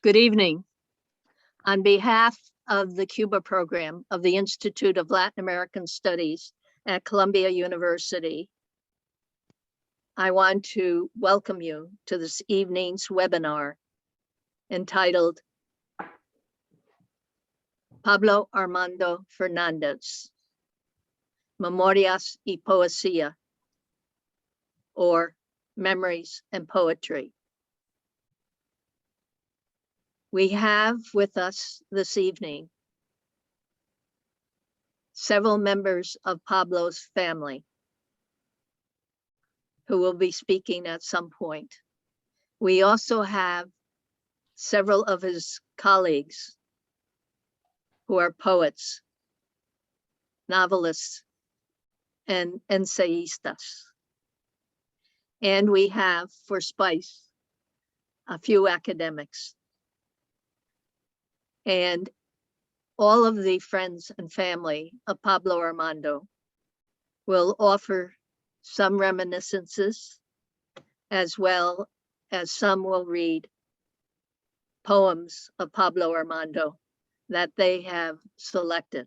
Good evening. On behalf of the Cuba program of the Institute of Latin American Studies at Columbia University, I want to welcome you to this evening's webinar entitled Pablo Armando Fernández, Memorias Y Poesía, or Memories and Poetry. We have with us this evening several members of Pablo's family who will be speaking at some point. We also have several of his colleagues who are poets, novelists, and ensayistas. And we have, for spice, a few academics. And all of the friends and family of Pablo Armando will offer some reminiscences, as well as some will read poems of Pablo Armando that they have selected.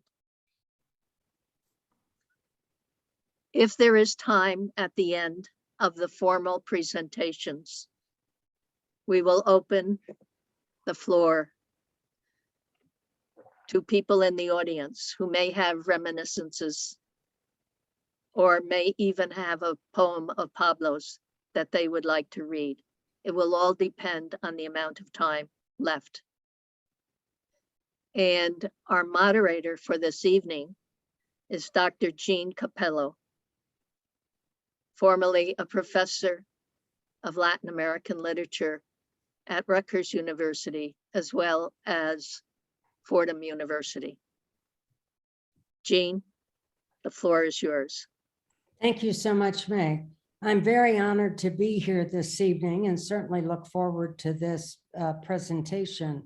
If there is time at the end of the formal presentations, we will open the floor to people in the audience who may have reminiscences or may even have a poem of Pablo's that they would like to read. It will all depend on the amount of time left. And our moderator for this evening is Dr. Jean Capello, formerly a professor of Latin American literature at Rutgers University, as well as Fordham University. Jean, the floor is yours. Thank you so much, May. I'm very honored to be here this evening and certainly look forward to this presentation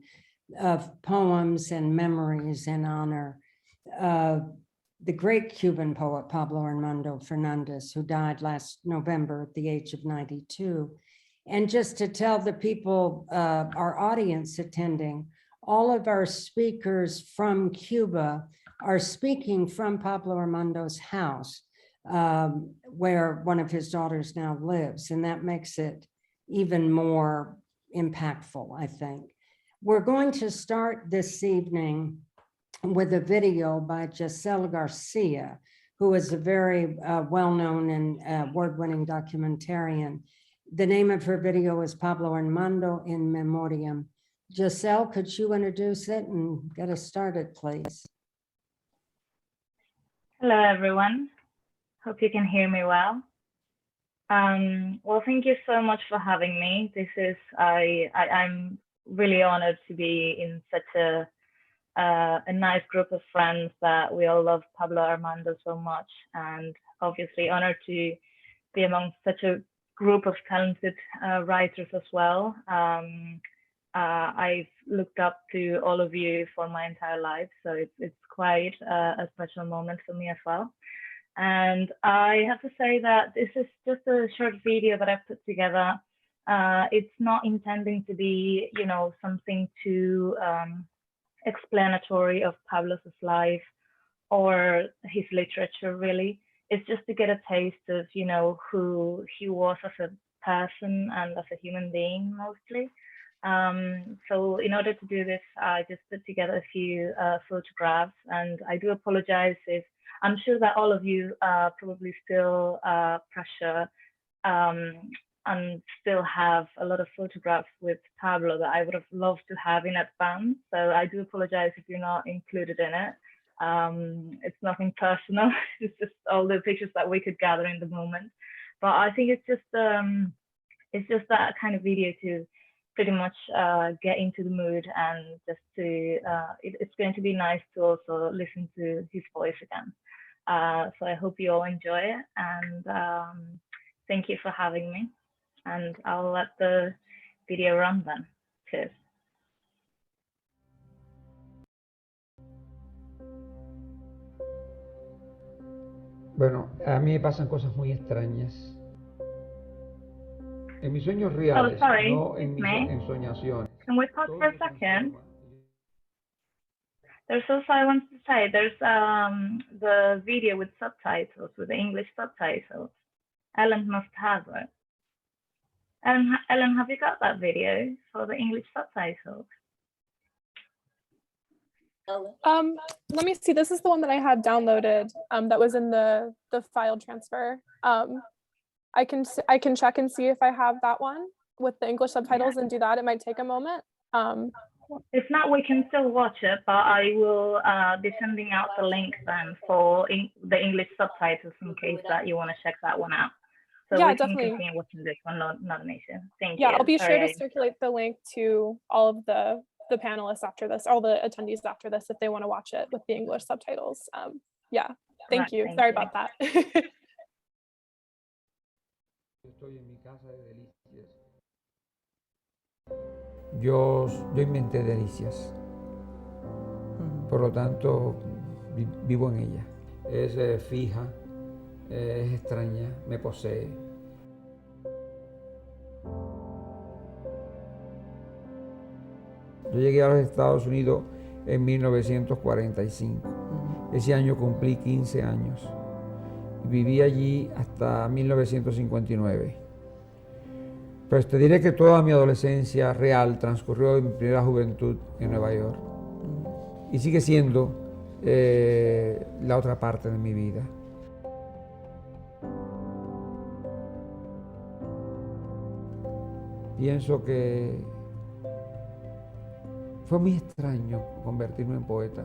of poems and memories in honor of the great Cuban poet Pablo Armando Fernández, who died last November at the age of 92. And just to tell the people, our audience attending, all of our speakers from Cuba are speaking from Pablo Armando's house, where one of his daughters now lives, and that makes it even more impactful, I think. We're going to start this evening with a video by Giselle Garcia, who is a very well-known and award-winning documentarian. The name of her video is Pablo Armando in Memoriam. Giselle, could you introduce it and get us started, please? Hello, everyone. Hope you can hear me well. Well, thank you so much for having me. This is, I'm really honored to be in such a nice group of friends that we all love Pablo Armando so much, and obviously honored to be among such a group of talented writers as well. I've looked up to all of you for my entire life, so it's quite a special moment for me as well. And I have to say that this is just a short video that I've put together. It's not intending to be, you know, something too explanatory of Pablo's life or his literature, really. It's just to get a taste of, you know, who he was as a person and as a human being, mostly. So in order to do this, I just put together a few photographs, and I do apologize if I'm sure that all of you probably still pressure and still have a lot of photographs with Pablo that I would have loved to have in advance. So I do apologize if you're not included in it. It's nothing personal. It's just all the pictures that we could gather in the moment. But I think it's just that kind of video to pretty much get into the mood, and just to it's going to be nice to also listen to his voice again. So I hope you all enjoy it, and thank you for having me, and I'll let the video run then. Cheers. Bueno, a mí me pasan cosas muy extrañas. En mis sueños reales, no en mis ensoñaciones. Can we pause for a second? There's also, I want to say, there's the video with subtitles, with the English subtitles. Ellen must have it. Ellen, have you got that video for the English subtitles? Let me see. This is the one that I had downloaded. That was in the file transfer. I can check and see if I have that one with the English subtitles and do that. It might take a moment. If not, we can still watch it, but I will be sending out the link then for the English subtitles in case that you want to check that one out. So Yeah, we can definitely. continue watching this one, not an issue. Thank you. Yeah, I'll be sure Sorry, to circulate the link to all of the panelists after this, all the attendees after this, if they want to watch it with the English subtitles. Yeah, thank Right, you. thank Sorry you. about that. Estoy en mi casa de delicias. Yo inventé delicias. Por lo tanto, vivo en ella. Es fija, es extraña, me posee. Yo llegué a los Estados Unidos en 1945. Ese año cumplí 15 años. Viví allí hasta 1959. Pues te diré que toda mi adolescencia real transcurrió en mi primera juventud en Nueva York. Y sigue siendo la otra parte de mi vida. Pienso que fue muy extraño convertirme en poeta,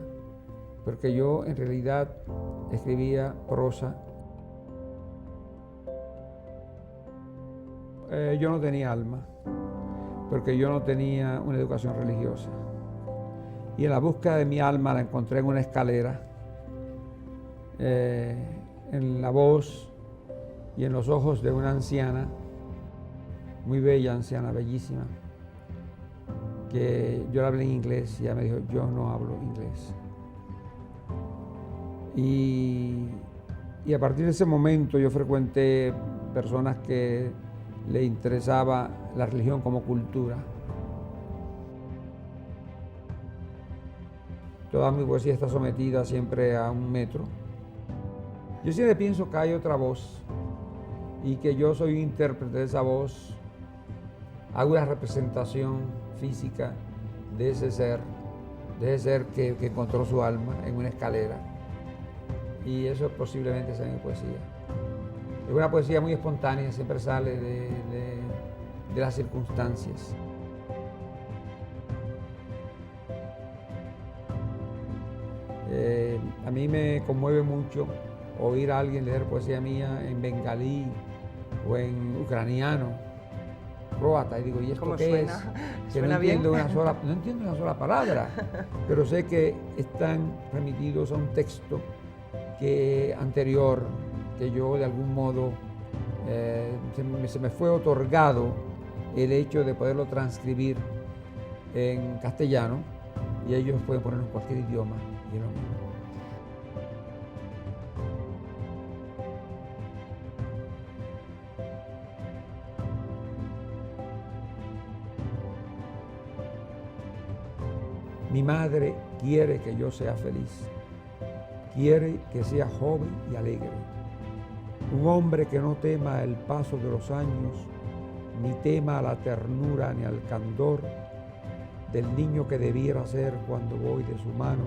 porque yo en realidad escribía prosa. Yo no tenía alma, porque yo no tenía una educación religiosa. Y en la búsqueda de mi alma la encontré en una escalera, en la voz y en los ojos de una anciana, muy bella, anciana, bellísima, que yo le hablé en inglés y ella me dijo, yo no hablo inglés. Y a partir de ese momento yo frecuenté personas que le interesaba la religión como cultura. Toda mi poesía está sometida siempre a un metro. Yo siempre pienso que hay otra voz y que yo soy un intérprete de esa voz. Hago una representación física de ese ser que encontró su alma en una escalera. Y eso posiblemente sea mi poesía. Es una poesía muy espontánea, siempre sale de las circunstancias. A mí me conmueve mucho oír a alguien leer poesía mía en bengalí o en ucraniano, croata, y digo, ¿y esto qué suena? es? Que ¿Suena no bien? entiendo una sola palabra, pero sé que están remitidos a un texto anterior, que yo de algún modo se me fue otorgado el hecho de poderlo transcribir en castellano, y ellos pueden ponerlo en cualquier idioma, y es lo mismo. Mi madre quiere que yo sea feliz, quiere que sea joven y alegre, un hombre que no tema el paso de los años, ni tema a la ternura ni al candor del niño que debiera ser cuando voy de su mano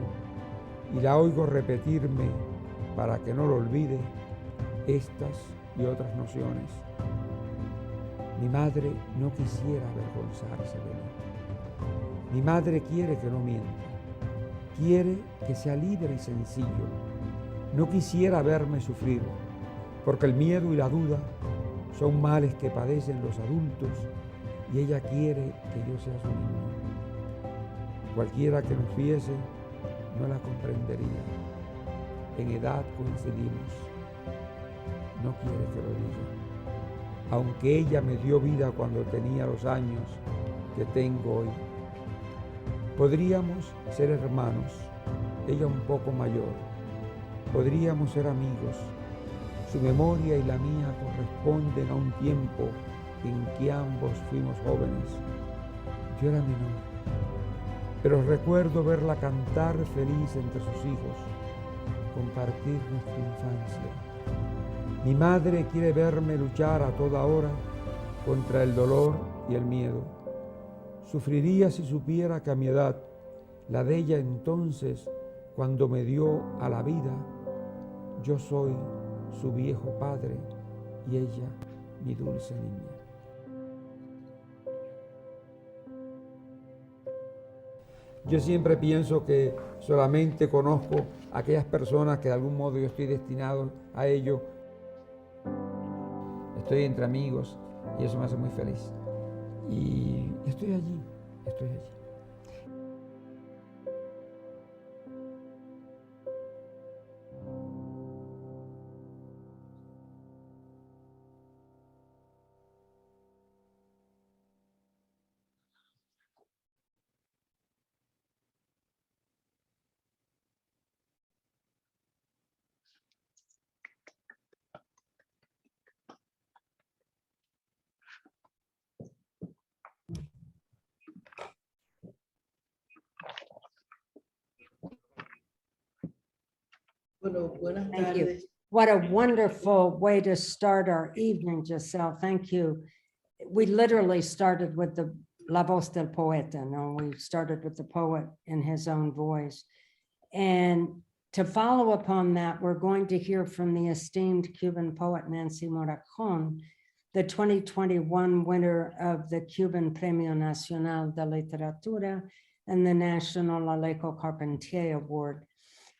y la oigo repetirme para que no lo olvide estas y otras nociones. Mi madre no quisiera avergonzarse de mí. Mi madre quiere que no mienta, quiere que sea libre y sencillo. No quisiera verme sufrir, porque el miedo y la duda son males que padecen los adultos y ella quiere que yo sea su niño. Cualquiera que nos viese no la comprendería. En edad coincidimos. No quiere que lo diga. Aunque ella me dio vida cuando tenía los años que tengo hoy. Podríamos ser hermanos, ella un poco mayor. Podríamos ser amigos. Su memoria y la mía corresponden a un tiempo en que ambos fuimos jóvenes. Yo era menor, pero recuerdo verla cantar feliz entre sus hijos, compartir nuestra infancia. Mi madre quiere verme luchar a toda hora contra el dolor y el miedo. Sufriría si supiera que a mi edad, la de ella entonces, cuando me dio a la vida, yo soy su viejo padre y ella mi dulce niña. Yo siempre pienso que solamente conozco a aquellas personas que de algún modo yo estoy destinado a ello. Estoy entre amigos y eso me hace muy feliz. Y estoy allí, estoy allí. Bueno, buenas Thank you. tardes. What a wonderful way to start our evening, Giselle. Thank you. We literally started with the La Voz del Poeta. No, we started with the poet in his own voice. And to follow upon that, we're going to hear from the esteemed Cuban poet Nancy Moracón, the 2021 winner of the Cuban Premio Nacional de Literatura and the National Alejo Carpentier Award.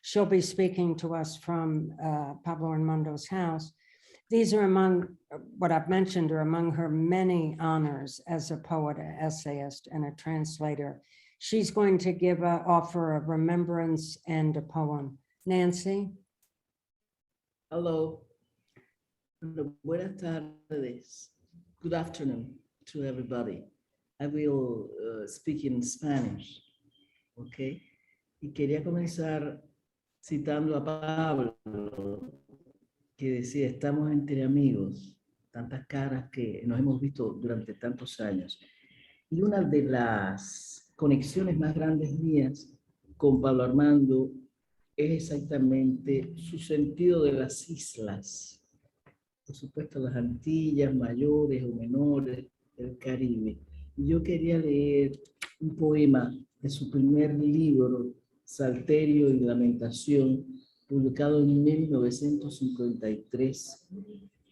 She'll be speaking to us from Pablo Armando's house. These are among what I've mentioned are among her many honors as a poet, an essayist, and a translator. She's going to offer a remembrance and a poem. Nancy? Hello. Buenas tardes. Good afternoon to everybody. I will speak in Spanish, okay? Y quería comenzar citando a Pablo, que decía, estamos entre amigos, tantas caras que nos hemos visto durante tantos años. Y una de las conexiones más grandes mías con Pablo Armando es exactamente su sentido de las islas. Por supuesto, las Antillas mayores o menores del Caribe. Y yo quería leer un poema de su primer libro, Salterio y Lamentación, publicado en 1953,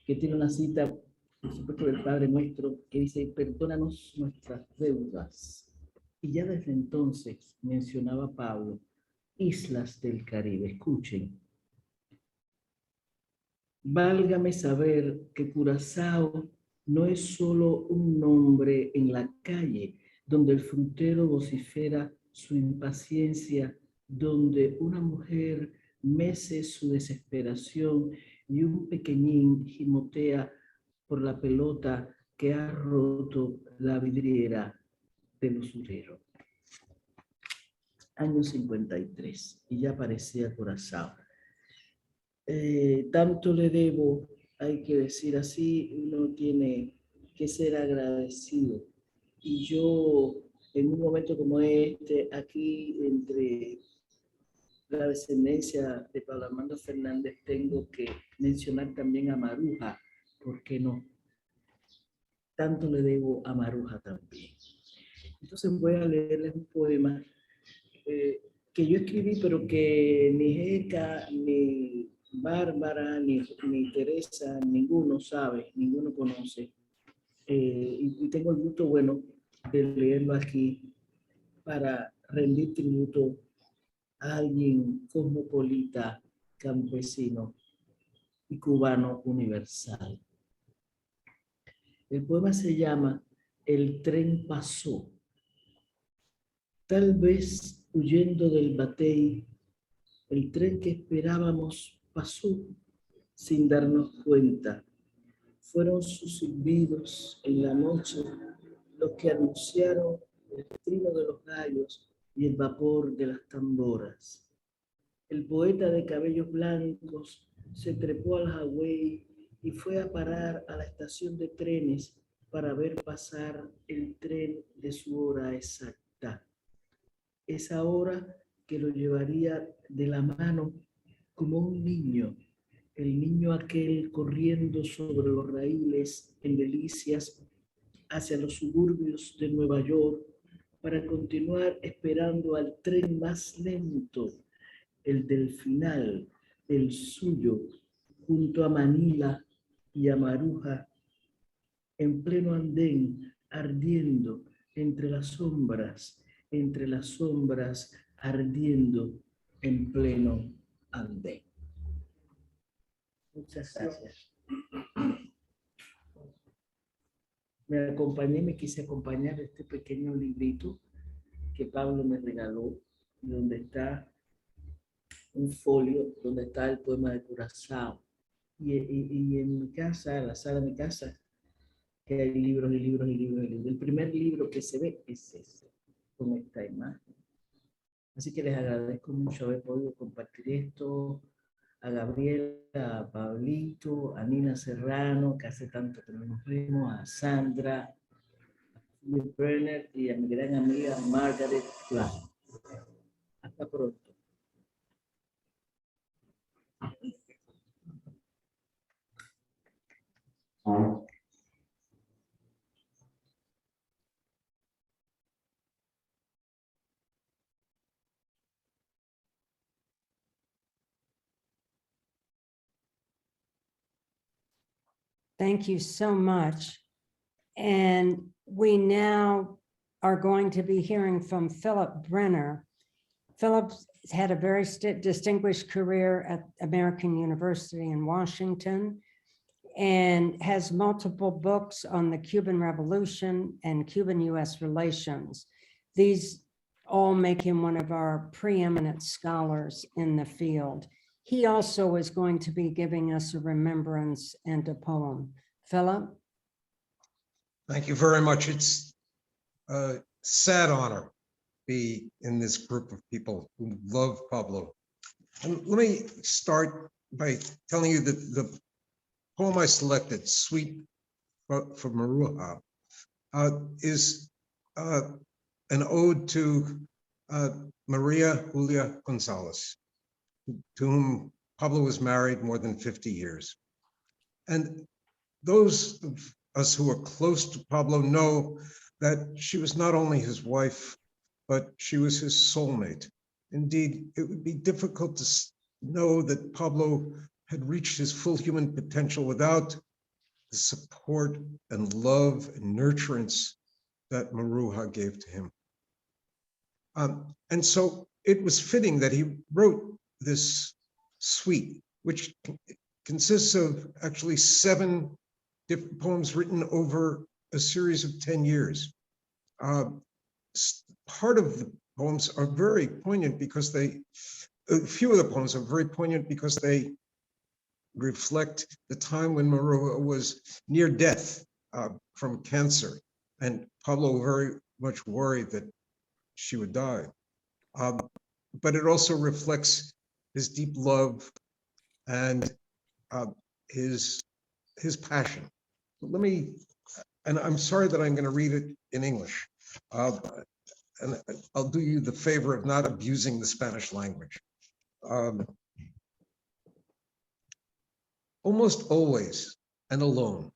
que tiene una cita, por supuesto, del Padre Nuestro, que dice, perdónanos nuestras deudas. Y ya desde entonces mencionaba Pablo, islas del Caribe. Escuchen. Válgame saber que Curazao no es solo un nombre en la calle, donde el frutero vocifera su impaciencia, donde una mujer mece su desesperación y un pequeñín gimotea por la pelota que ha roto la vidriera del usurero. Año 53, y ya parecía Curazao. Tanto le debo, hay que decir así, uno tiene que ser agradecido. Y yo, en un momento como este, aquí entre la descendencia de Pablo Armando Fernández, tengo que mencionar también a Maruja, ¿por qué no? Tanto le debo a Maruja también. Entonces voy a leerles un poema que yo escribí, pero que ni Jeca, ni Bárbara, ni Teresa, ninguno sabe, ninguno conoce. Y tengo el gusto, bueno, de leerlo aquí para rendir tributo a alguien cosmopolita, campesino y cubano universal. El poema se llama El tren pasó. Tal vez huyendo del batey, el tren que esperábamos pasó sin darnos cuenta. Fueron sus silbidos en la noche los que anunciaron el trino de los gallos y el vapor de las tamboras. El poeta de cabellos blancos se trepó al highway y fue a parar a la estación de trenes para ver pasar el tren de su hora exacta. Esa hora que lo llevaría de la mano como un niño, el niño aquel corriendo sobre los raíles en delicias hacia los suburbios de Nueva York para continuar esperando al tren más lento, el del final, el suyo, junto a Manila y a Maruja, en pleno andén, ardiendo entre las sombras, ardiendo en pleno andén. Muchas gracias. Me quise acompañar de este pequeño librito que Pablo me regaló, donde está un folio, donde está el poema de Curazao. Y en mi casa, en la sala de mi casa, que hay libros y libros y libros y libros. El primer libro que se ve es ese, con esta imagen. Así que les agradezco mucho haber podido compartir esto, a Gabriela, a Pablito, a Nina Serrano, que hace tanto que no nos vemos, a Sandra, a Philip Brenner y a mi gran amiga Margaret Clark. Hasta pronto. Thank you so much. And we now are going to be hearing from Philip Brenner. Philip had a very distinguished career at American University in Washington and has multiple books on the Cuban Revolution and Cuban-US relations. These all make him one of our preeminent scholars in the field. He also is going to be giving us a remembrance and a poem. Philip? Thank you very much. It's a sad honor to be in this group of people who love Pablo. And let me start by telling you that the poem I selected, Suite for Maruja, is an ode to Maria Julia Gonzalez, to whom Pablo was married more than 50 years. And those of us who are close to Pablo know that she was not only his wife, but she was his soulmate. Indeed, it would be difficult to know that Pablo had reached his full human potential without the support and love and nurturance that Maruja gave to him. And so it was fitting that he wrote this suite, which consists of actually 7 different poems written over a series of 10 years. Part of the poems are very poignant because a few of the poems are very poignant because they reflect the time when Maruja was near death from cancer, and Pablo very much worried that she would die. But it also reflects his deep love and his passion. Let me, and I'm sorry that I'm going to read it in English, and I'll do you the favor of not abusing the Spanish language. Almost always and alone,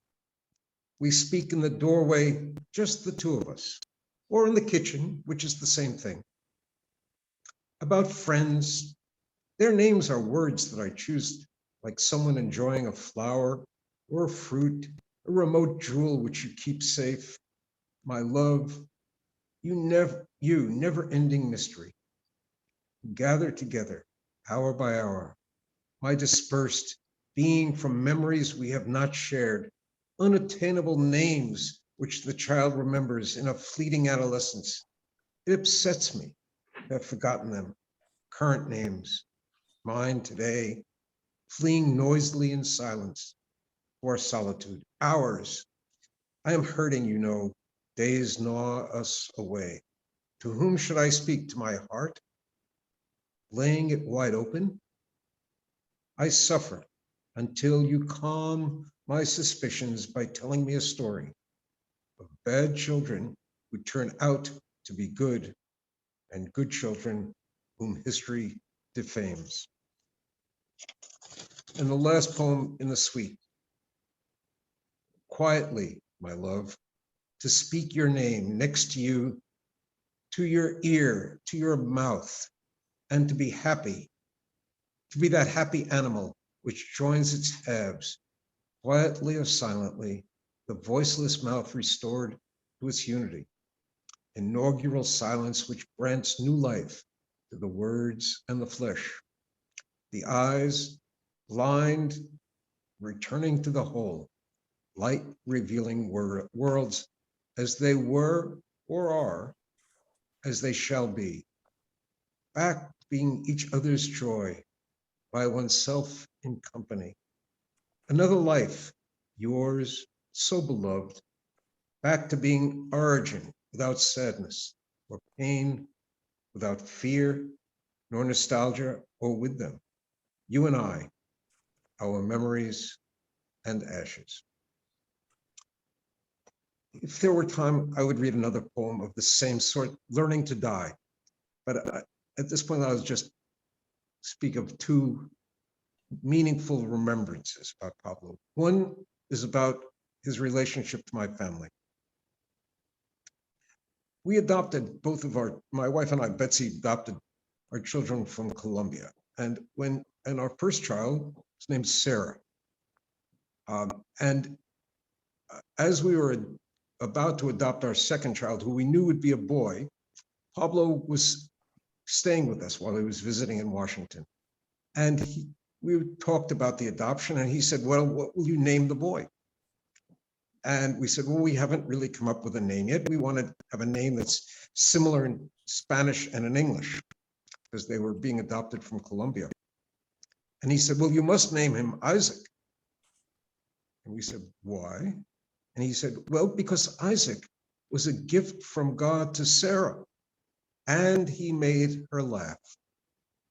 we speak in the doorway, just the two of us, or in the kitchen, which is the same thing. About friends, their names are words that I choose, like someone enjoying a flower or a fruit, a remote jewel which you keep safe. My love, you never-ending mystery. Gather together, hour by hour, my dispersed being from memories we have not shared, unattainable names which the child remembers in a fleeting adolescence. It upsets me to have forgotten them, current names, mine today, fleeing noisily in silence or solitude, ours. I am hurting, you know, days gnaw us away. To whom should I speak? To my heart? Laying it wide open? I suffer until you calm my suspicions by telling me a story. bad children would turn out to be good, and good children whom history defames. And the last poem in the suite. Quietly, my love, to speak your name next to you, to your ear, to your mouth, and to be happy, to be that happy animal which joins its halves, quietly or silently, the voiceless mouth restored to its unity, inaugural silence which grants new life to the words and the flesh, the eyes blind, returning to the whole, light revealing worlds as they were or are, as they shall be, back being each other's joy, by oneself in company. Another life, yours, so beloved, back to being origin without sadness or pain, without fear, nor nostalgia, or with them. You and I, our memories and ashes. If there were time, I would read another poem of the same sort, Learning to Die. But at this point, I'll just speak of two meaningful remembrances about Pablo. One is about his relationship to my family. We adopted my wife and I, Betsy, adopted our children from Colombia. And our first child was named Sarah. As we were about to adopt our second child, who we knew would be a boy, Pablo was staying with us while he was visiting in Washington. And we talked about the adoption, and he said, well, what will you name the boy? And we said, well, we haven't really come up with a name yet. We want to have a name that's similar in Spanish and in English, because they were being adopted from Colombia. And he said, well, you must name him Isaac. And we said, why? And he said, well, because Isaac was a gift from God to Sarah, and he made her laugh.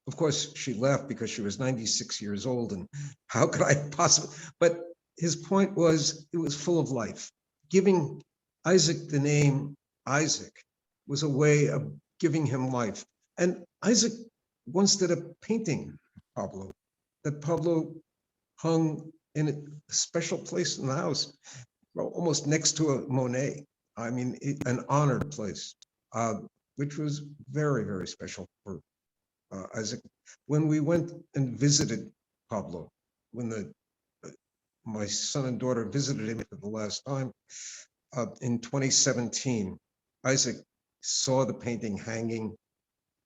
Of course, she laughed because she was 96 years old, and how could I possibly? But his point was, it was full of life. Giving Isaac the name Isaac was a way of giving him life. And Isaac once did a painting of Pablo that Pablo hung in a special place in the house, almost next to a Monet. I mean, an honored place, which was very, very special for Isaac. When we went and visited Pablo, when my son and daughter visited him for the last time in 2017, Isaac saw the painting hanging,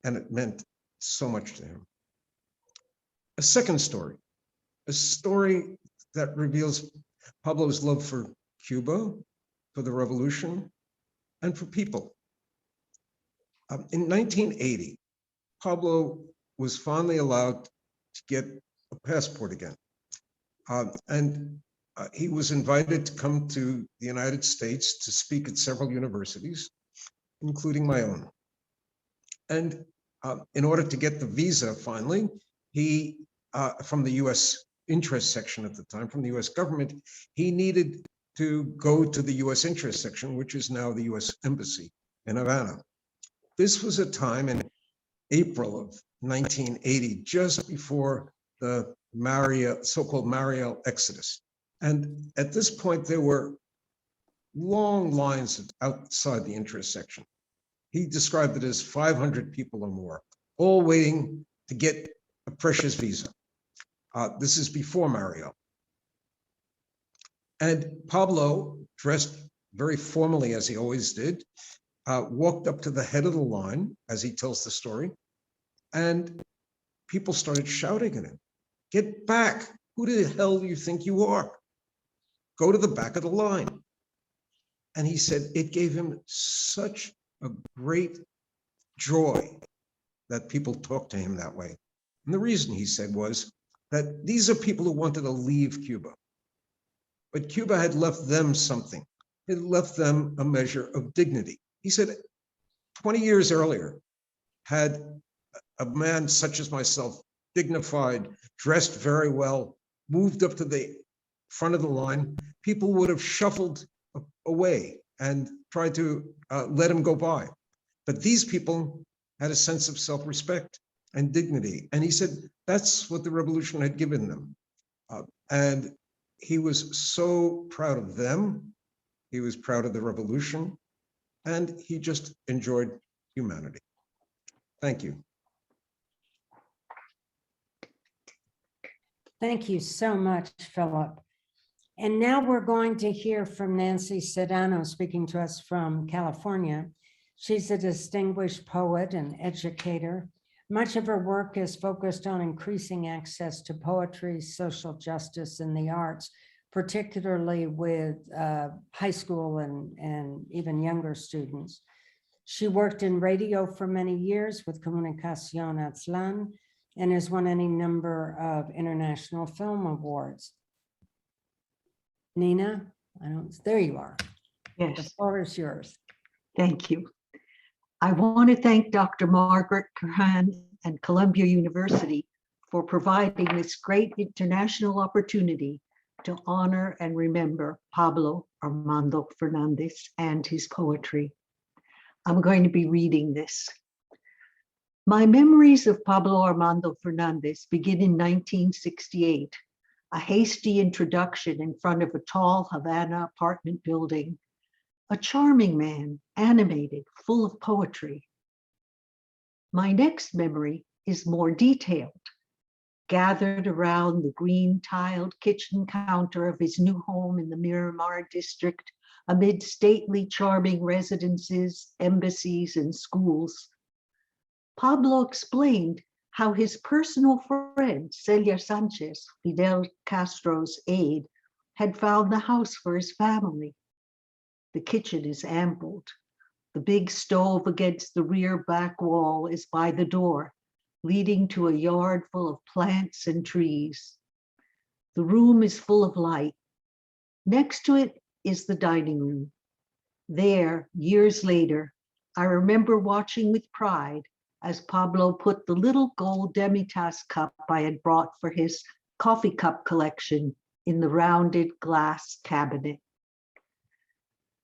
and it meant so much to him. A second story, a story that reveals Pablo's love for Cuba, for the revolution, and for people. In 1980, Pablo was finally allowed to get a passport again. He was invited to come to the United States to speak at several universities, including my own. And in order to get the visa finally, he, from the US interest section at the time, from the US government, he needed to go to the US interest section, which is now the US Embassy in Havana. This was a time in April of 1980, just before the so-called Mariel Exodus. And at this point, there were long lines outside the interest section. He described it as 500 people or more, all waiting to get a precious visa. This is before Mariel. And Pablo, dressed very formally as he always did, walked up to the head of the line, as he tells the story, and people started shouting at him, "Get back! Who the hell do you think you are? Go to the back of the line." And he said it gave him such a great joy that people talked to him that way. And the reason, he said, was that these are people who wanted to leave Cuba. But Cuba had left them something. It left them a measure of dignity. He said 20 years earlier, had a man such as myself, dignified, dressed very well, moved up to the front of the line, people would have shuffled away and tried to let him go by. But these people had a sense of self-respect and dignity. And he said that's what the revolution had given them. And he was so proud of them. He was proud of the revolution, and he just enjoyed humanity. Thank you. Thank you so much, Philip. And now we're going to hear from Nancy Sedano, speaking to us from California. She's a distinguished poet and educator. Much of her work is focused on increasing access to poetry, social justice, and the arts, particularly with high school and even younger students. She worked in radio for many years with Comunicación Aztlán and has won any number of international film awards. Nina, there you are. The Yes, floor is yours. thank you. I want to thank Dr. Margaret Curran and Columbia University for providing this great international opportunity to honor and remember Pablo Armando Fernández and his poetry. I'm going to be reading this. My memories of Pablo Armando Fernández begin in 1968, a hasty introduction in front of a tall Havana apartment building. A charming man, animated, full of poetry. My next memory is more detailed. Gathered around the green tiled kitchen counter of his new home in the Miramar district, amid stately, charming residences, embassies, and schools, Pablo explained how his personal friend, Celia Sanchez, Fidel Castro's aide, had found the house for his family. The kitchen is ampled. The big stove against the rear back wall is by the door, leading to a yard full of plants and trees. The room is full of light. Next to it is the dining room. There, years later, I remember watching with pride as Pablo put the little gold demitasse cup I had brought for his coffee cup collection in the rounded glass cabinet.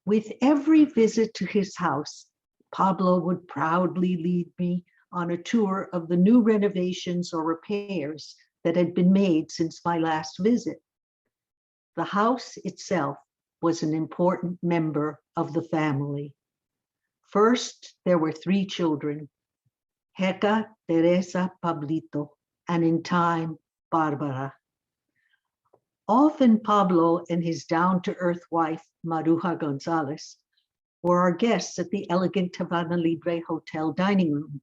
With every visit to his house, Pablo would proudly lead me on a tour of the new renovations or repairs that had been made since my last visit. The house itself was an important member of the family. First, there were 3 children, Heka, Teresa, Pablito, and in time, Barbara. Often Pablo and his down-to-earth wife, Maruja Gonzalez, were our guests at the elegant Havana Libre Hotel dining room.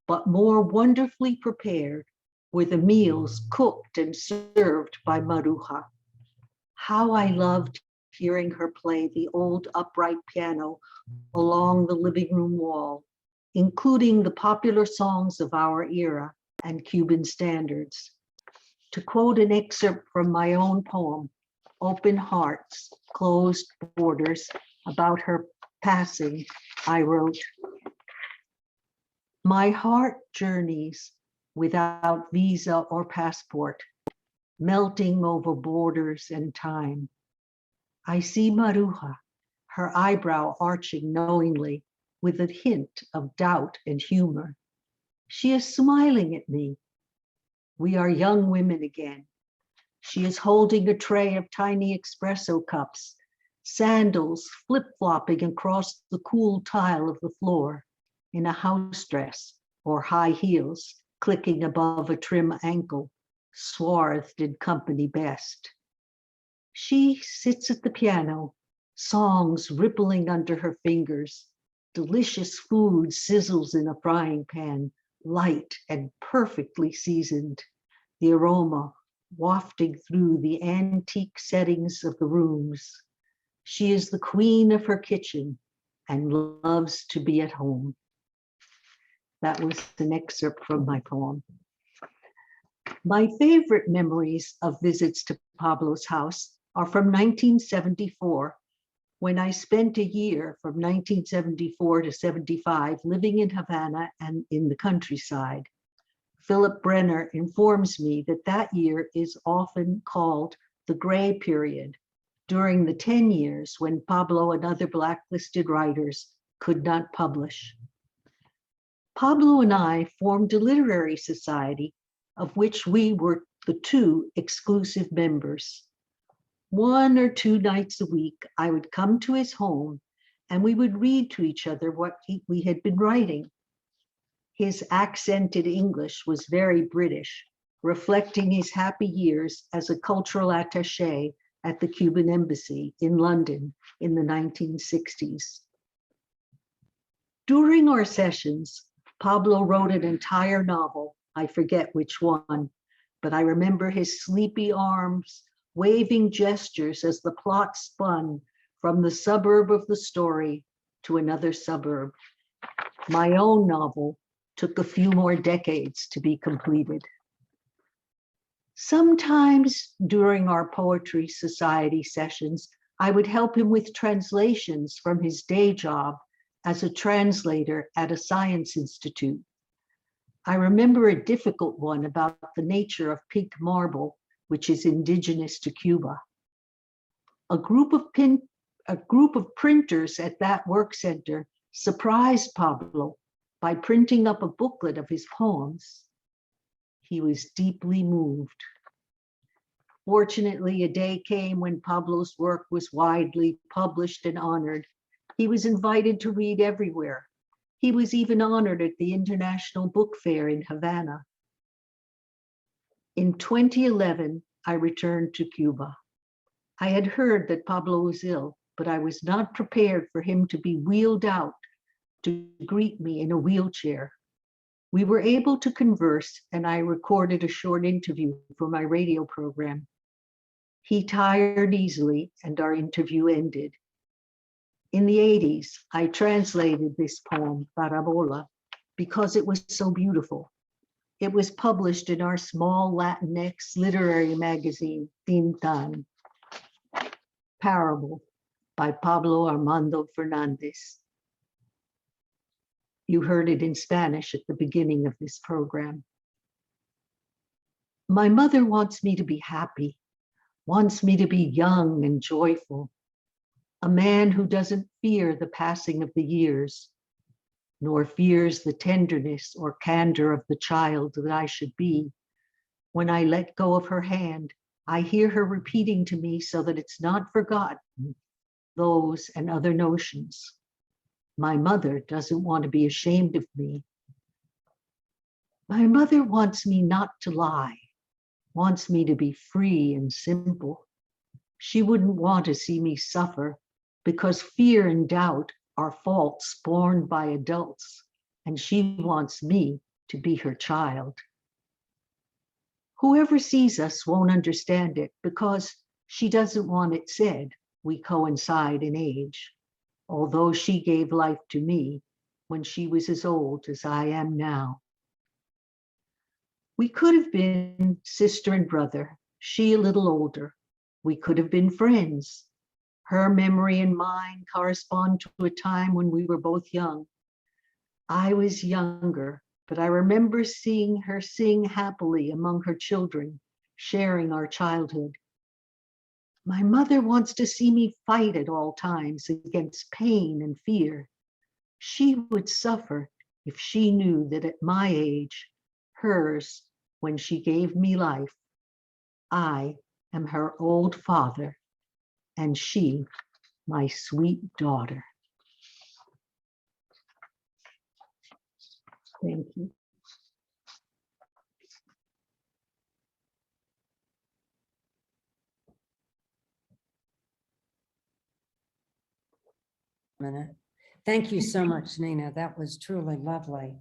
But more wonderfully prepared were the meals cooked and served by Maruja. How I loved hearing her play the old upright piano along the living room wall, including the popular songs of our era and Cuban standards. To quote an excerpt from my own poem, Open Hearts, Closed Borders, about her passing, I wrote, my heart journeys without visa or passport, melting over borders and time. I see Maruja, her eyebrow arching knowingly with a hint of doubt and humor. She is smiling at me. We are young women again. She is holding a tray of tiny espresso cups, sandals flip-flopping across the cool tile of the floor, in a house dress or high heels clicking above a trim ankle, swathed in company best. She sits at the piano, songs rippling under her fingers, delicious food sizzles in a frying pan, light and perfectly seasoned, the aroma wafting through the antique settings of the rooms. She is the queen of her kitchen and loves to be at home. That was an excerpt from my poem. My favorite memories of visits to Pablo's house are from 1974, when I spent a year from 1974 to 75 living in Havana and in the countryside. Philip Brenner informs me that that year is often called the gray period during the 10 years when Pablo and other blacklisted writers could not publish. Pablo and I formed a literary society of which we were the two exclusive members. 1 or 2 nights a week, I would come to his home and we would read to each other what we had been writing. His accented English was very British, reflecting his happy years as a cultural attaché at the Cuban embassy in London in the 1960s. During our sessions, Pablo wrote an entire novel. I forget which one, but I remember his sleepy arms, waving gestures as the plot spun from the suburb of the story to another suburb. My own novel took a few more decades to be completed. Sometimes during our poetry society sessions, I would help him with translations from his day job as a translator at a science institute. I remember a difficult one about the nature of pink marble, which is indigenous to Cuba. A group of printers at that work center surprised Pablo by printing up a booklet of his poems. He was deeply moved. Fortunately, a day came when Pablo's work was widely published and honored. He was invited to read everywhere. He was even honored at the International Book Fair in Havana. In 2011, I returned to Cuba. I had heard that Pablo was ill, but I was not prepared for him to be wheeled out to greet me in a wheelchair. We were able to converse, and I recorded a short interview for my radio program. He tired easily, and our interview ended. In the 80s, I translated this poem, Parabola, because it was so beautiful. It was published in our small Latinx literary magazine, Tintan. Parable by Pablo Armando Fernández. You heard it in Spanish at the beginning of this program. My mother wants me to be happy, wants me to be young and joyful, a man who doesn't fear the passing of the years, nor fears the tenderness or candor of the child that I should be. When I let go of her hand, I hear her repeating to me so that it's not forgotten, those and other notions. My mother doesn't want to be ashamed of me. My mother wants me not to lie, wants me to be free and simple. She wouldn't want to see me suffer because fear and doubt are faults born by adults, and she wants me to be her child. Whoever sees us won't understand it because she doesn't want it said. We coincide in age, although she gave life to me when she was as old as I am now. We could have been sister and brother, she a little older. We could have been friends. Her memory and mine correspond to a time when we were both young. I was younger, but I remember seeing her sing happily among her children, sharing our childhood. My mother wants to see me fight at all times against pain and fear. She would suffer if she knew that at my age, hers, when she gave me life, I am her old father, and she, my sweet daughter. Thank you. Minute. Thank you so much, Nina. That was truly lovely.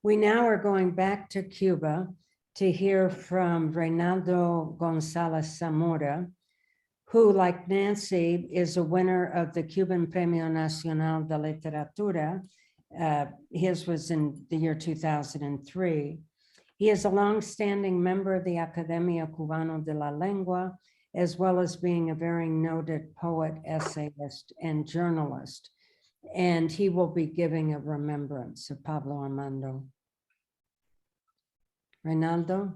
We now are going back to Cuba to hear from Reynaldo González Zamora, who, like Nancy, is a winner of the Cuban Premio Nacional de Literatura. His was in the year 2003. He is a longstanding member of the Academia Cubana de la Lengua, as well as being a very noted poet, essayist, and journalist. And he will be giving a remembrance of Pablo Armando. Reynaldo?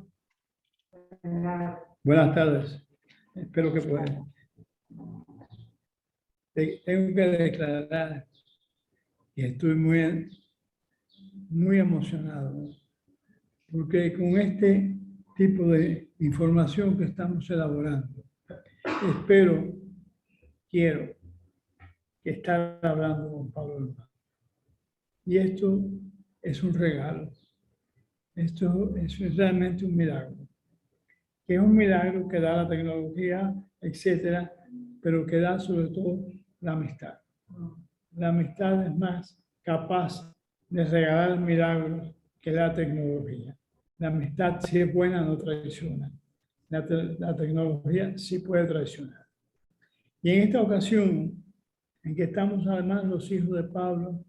Buenas tardes. Espero que puedan. tengo que declarar que estoy muy emocionado, porque con este tipo de información que estamos elaborando, quiero estar hablando con Pablo Armando. Y esto es un regalo. Esto es realmente un milagro. Que es un milagro que da la tecnología, etcétera, pero que da sobre todo la amistad. La amistad es más capaz de regalar milagros que la tecnología. La amistad, si es buena, no traiciona. La tecnología sí puede traicionar. Y en esta ocasión, en que estamos además los hijos de Pablo,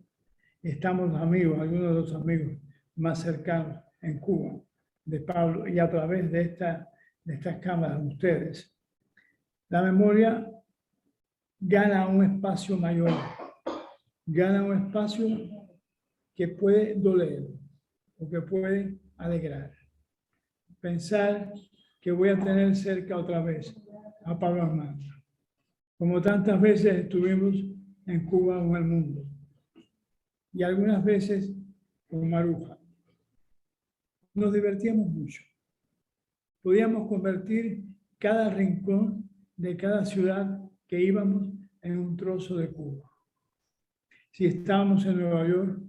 estamos amigos, algunos de los amigos más cercanos en Cuba de Pablo, y a través de estas cámaras de ustedes, la memoria gana un espacio mayor, gana un espacio que puede doler o que puede alegrar. Pensar que voy a tener cerca otra vez a Pablo Armando, como tantas veces estuvimos en Cuba o en el mundo, y algunas veces con Maruja. Nos divertíamos mucho. Podíamos convertir cada rincón de cada ciudad que íbamos en un trozo de Cuba. Si estábamos en Nueva York,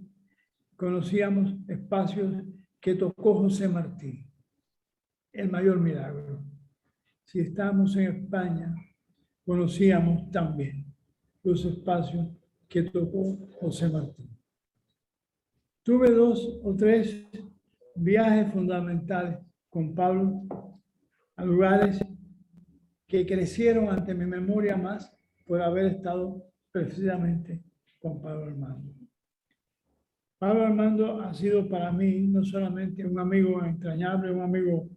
conocíamos espacios que tocó José Martí, el mayor milagro. Si estábamos en España, conocíamos también los espacios que tocó José Martí. Tuve 2 o 3 viajes fundamentales con Pablo a lugares que crecieron ante mi memoria más por haber estado precisamente con Pablo Armando. Pablo Armando ha sido para mí no solamente un amigo entrañable, un amigo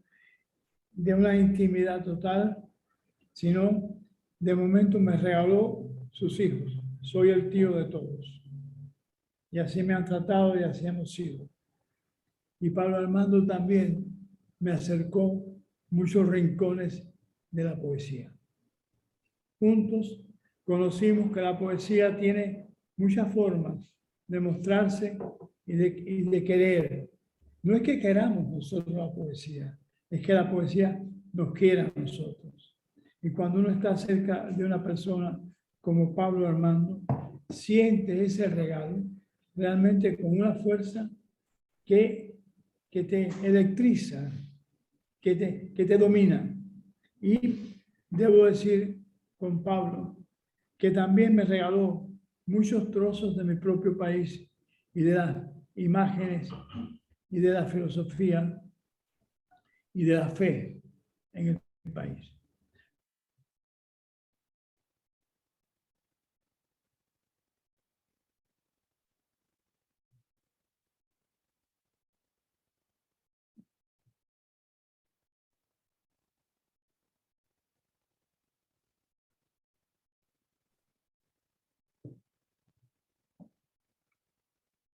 de una intimidad total, sino de momento me regaló sus hijos. Soy el tío de todos. Y así me han tratado y así hemos sido. Y Pablo Armando también me acercó muchos rincones de la poesía. Juntos conocimos que la poesía tiene muchas formas de mostrarse y de querer. No es que queramos nosotros la poesía, es que la poesía nos quiera a nosotros. Y cuando uno está cerca de una persona como Pablo Armando, siente ese regalo realmente con una fuerza que te electriza, que te domina. Y debo decir con Pablo que también me regaló muchos trozos de mi propio país y de las imágenes y de la filosofía y de la fe en el país.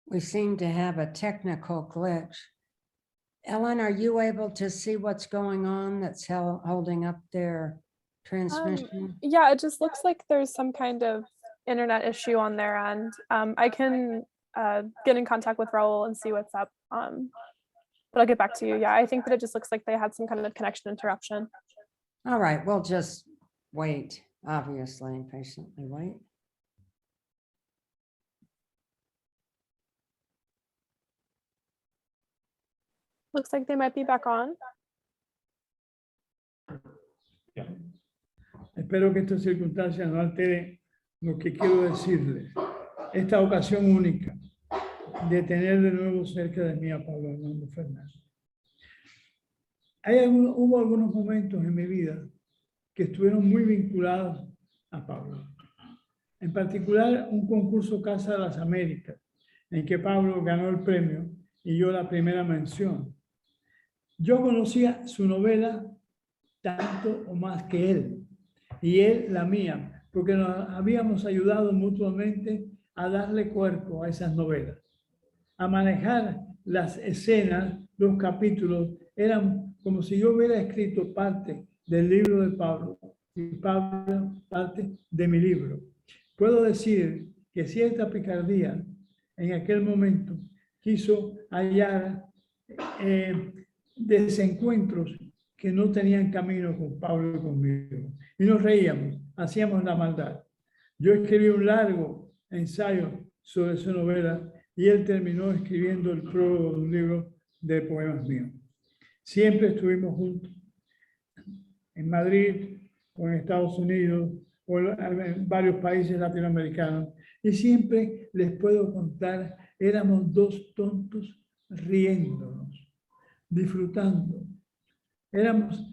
We seem to have a technical glitch. Ellen, are you able to see what's going on that's holding up their transmission? Yeah, it just looks like there's some kind of internet issue on their end. I can get in contact with Raul and see what's up. But I'll get back to you. Yeah, I think that it just looks like they had some kind of connection interruption. All right, we'll just wait, obviously, patiently wait. Looks like they might be back on. Espero que esta circunstancia no altere lo que quiero decirles. Esta ocasión única de tener de nuevo cerca de mí a Pablo Armando Fernández. Hubo algunos momentos en mi vida que estuvieron muy vinculados a Pablo. En particular, un concurso Casa de las Américas, en que Pablo ganó el premio y yo la primera mención. Yo conocía su novela tanto o más que él, y él la mía, porque nos habíamos ayudado mutuamente a darle cuerpo a esas novelas, a manejar las escenas, los capítulos. Eran como si yo hubiera escrito parte del libro de Pablo y Pablo parte de mi libro. puedo decir que cierta picardía en aquel momento quiso hallar desencuentros que no tenían camino con Pablo y conmigo. Y nos reíamos, hacíamos la maldad. Yo escribí un largo ensayo sobre su novela y él terminó escribiendo el prólogo de un libro de poemas míos. Siempre estuvimos juntos en Madrid o en Estados Unidos o en varios países latinoamericanos. Y siempre les puedo contar, éramos dos tontos riéndonos, disfrutando.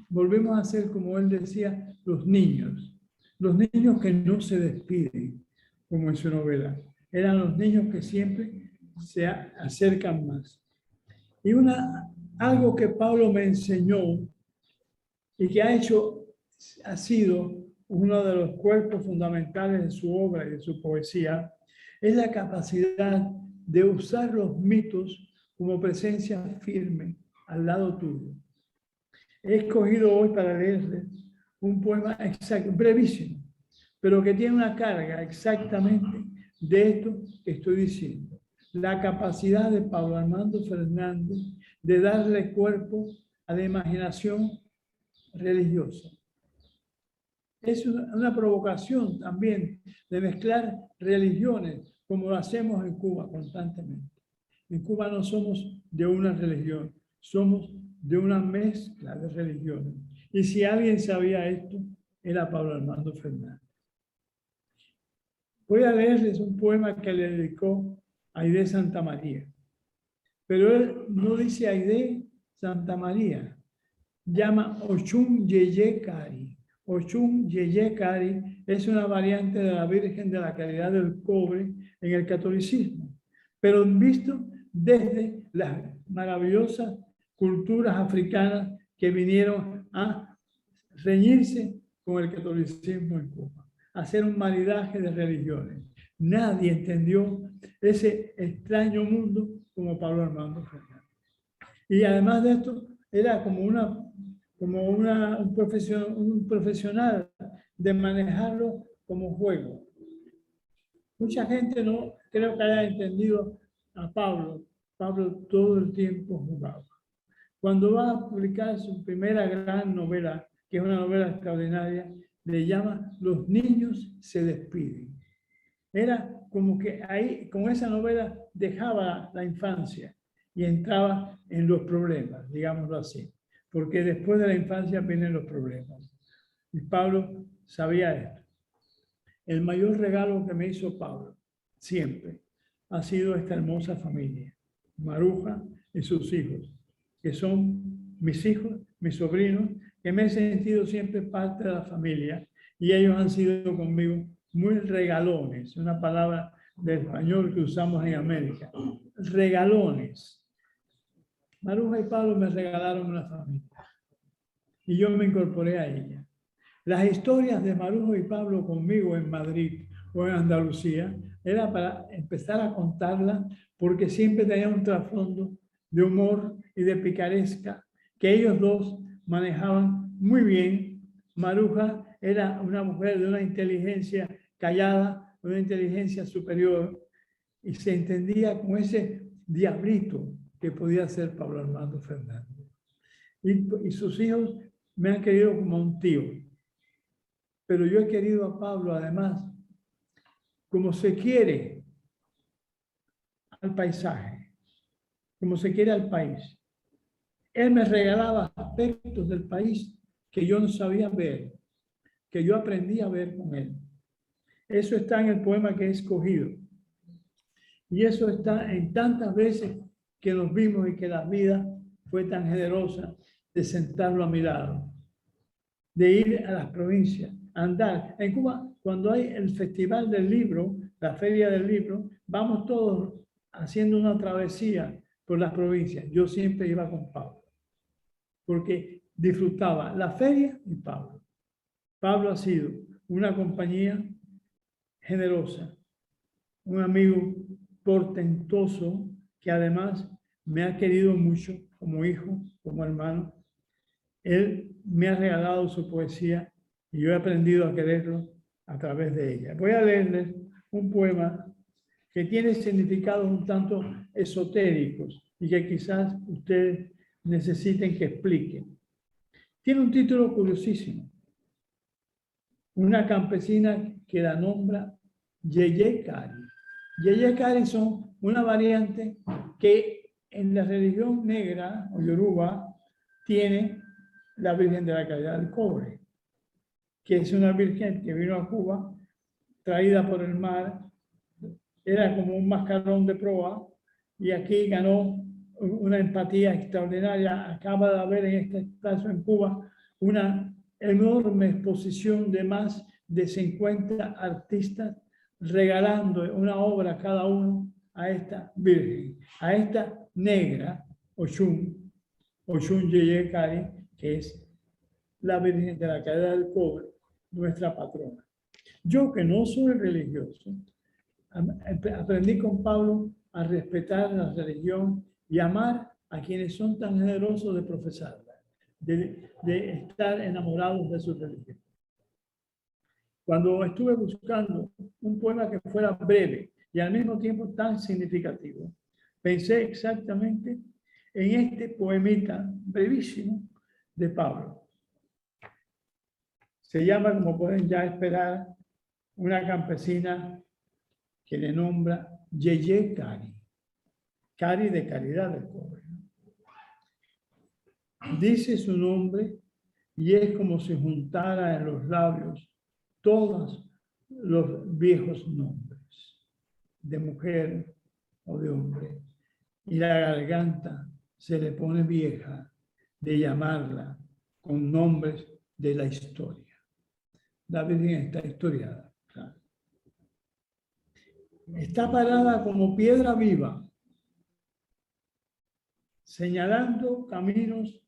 Volvimos a ser, como él decía, los niños que no se despiden, como en su novela. Eran los niños que siempre se acercan más. Y algo que Pablo me enseñó y que ha sido uno de los cuerpos fundamentales de su obra y de su poesía, es la capacidad de usar los mitos como presencia firme al lado tuyo. He escogido hoy para leerles un poema brevísimo, pero que tiene una carga exactamente de esto que estoy diciendo. La capacidad de Pablo Armando Fernández de darle cuerpo a la imaginación religiosa. Es una provocación también de mezclar religiones, como lo hacemos en Cuba constantemente. En Cuba no somos de una religión, somos de una mezcla de religiones. Y si alguien sabía esto, era Pablo Armando Fernández. Voy a leerles un poema que le dedicó a Aide Santa María. Pero él no dice Aide Santa María, llama Ochun Yeye Cari. Ochun Yeye Cari es una variante de la Virgen de la Caridad del Cobre en el catolicismo, pero visto desde las maravillosas culturas africanas que vinieron a reñirse con el catolicismo en Cuba, a hacer un maridaje de religiones. Nadie entendió ese extraño mundo como Pablo Armando Fernández. Y además de esto, era como un profesional de manejarlo como juego. Mucha gente no creo que haya entendido a Pablo. Pablo todo el tiempo jugaba. Cuando va a publicar su primera gran novela, que es una novela extraordinaria, le llama Los niños se despiden. Era como que ahí, con esa novela, dejaba la infancia y entraba en los problemas, digámoslo así. Porque después de la infancia vienen los problemas. Y Pablo sabía esto. El mayor regalo que me hizo Pablo, siempre, ha sido esta hermosa familia. Maruja y sus hijos, que son mis hijos, mis sobrinos, que me he sentido siempre parte de la familia y ellos han sido conmigo muy regalones, una palabra de español que usamos en América. Regalones. Maruja y Pablo me regalaron una familia y yo me incorporé a ella. Las historias de Maruja y Pablo conmigo en Madrid o en Andalucía era para empezar a contarlas porque siempre tenía un trasfondo de humor y de picaresca que ellos dos manejaban muy bien. Maruja era una mujer de una inteligencia callada, una inteligencia superior, y se entendía con ese diablito que podía ser Pablo Armando Fernández. Y sus hijos me han querido como un tío. Pero yo he querido a Pablo, además, como se quiere al paisaje, como se quiere al país. Él me regalaba aspectos del país que yo no sabía ver, que yo aprendí a ver con él. Eso está en el poema que he escogido. Y eso está en tantas veces que nos vimos y que la vida fue tan generosa de sentarlo a mi lado, de ir a las provincias, a andar. En Cuba, cuando hay el Festival del Libro, la Feria del Libro, vamos todos haciendo una travesía por las provincias. Yo siempre iba con Pablo, porque disfrutaba la feria y Pablo. Pablo ha sido una compañía generosa, un amigo portentoso que además me ha querido mucho como hijo, como hermano. Él me ha regalado su poesía y yo he aprendido a quererlo a través de ella. Voy a leerles un poema que tiene significados un tanto esotéricos y que quizás ustedes necesiten que expliquen. Tiene un título curiosísimo. Una campesina que la nombra Yeye Cari. Yeye Cari son una variante que en la religión negra o yoruba tiene la Virgen de la Caridad del Cobre, que es una virgen que vino a Cuba, traída por el mar, era como un mascarón de proa, y aquí ganó una empatía extraordinaria. Acaba de haber en este espacio en Cuba una enorme exposición de más de 50 artistas regalando una obra cada uno a esta virgen, a esta negra, Oshun Yeye Cari, que es la Virgen de la Caridad del Cobre, nuestra patrona. Yo, que no soy religioso, aprendí con Pablo a respetar la religión y amar a quienes son tan generosos de profesarla, de estar enamorados de su religión. Cuando estuve buscando un poema que fuera breve y al mismo tiempo tan significativo, pensé exactamente en este poemita brevísimo de Pablo. Se llama, como pueden ya esperar, Una campesina que le nombra Yeye Cari, Cari de Caridad del Cobre. Dice su nombre y es como si juntara en los labios todos los viejos nombres de mujer o de hombre, y la garganta se le pone vieja de llamarla con nombres de la historia. La Virgen está historiada, claro. Está parada como piedra viva, señalando caminos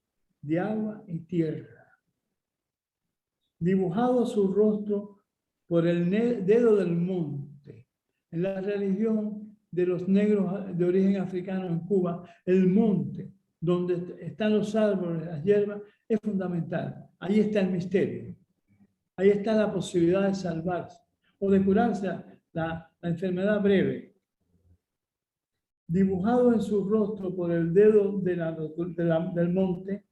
de agua y tierra. Dibujado su rostro por el dedo del monte. En la religión de los negros de origen africano en Cuba, el monte, donde están los árboles, las hierbas, es fundamental. Ahí está el misterio. Ahí está la posibilidad de salvarse o de curarse la enfermedad breve. Dibujado en su rostro por el dedo del monte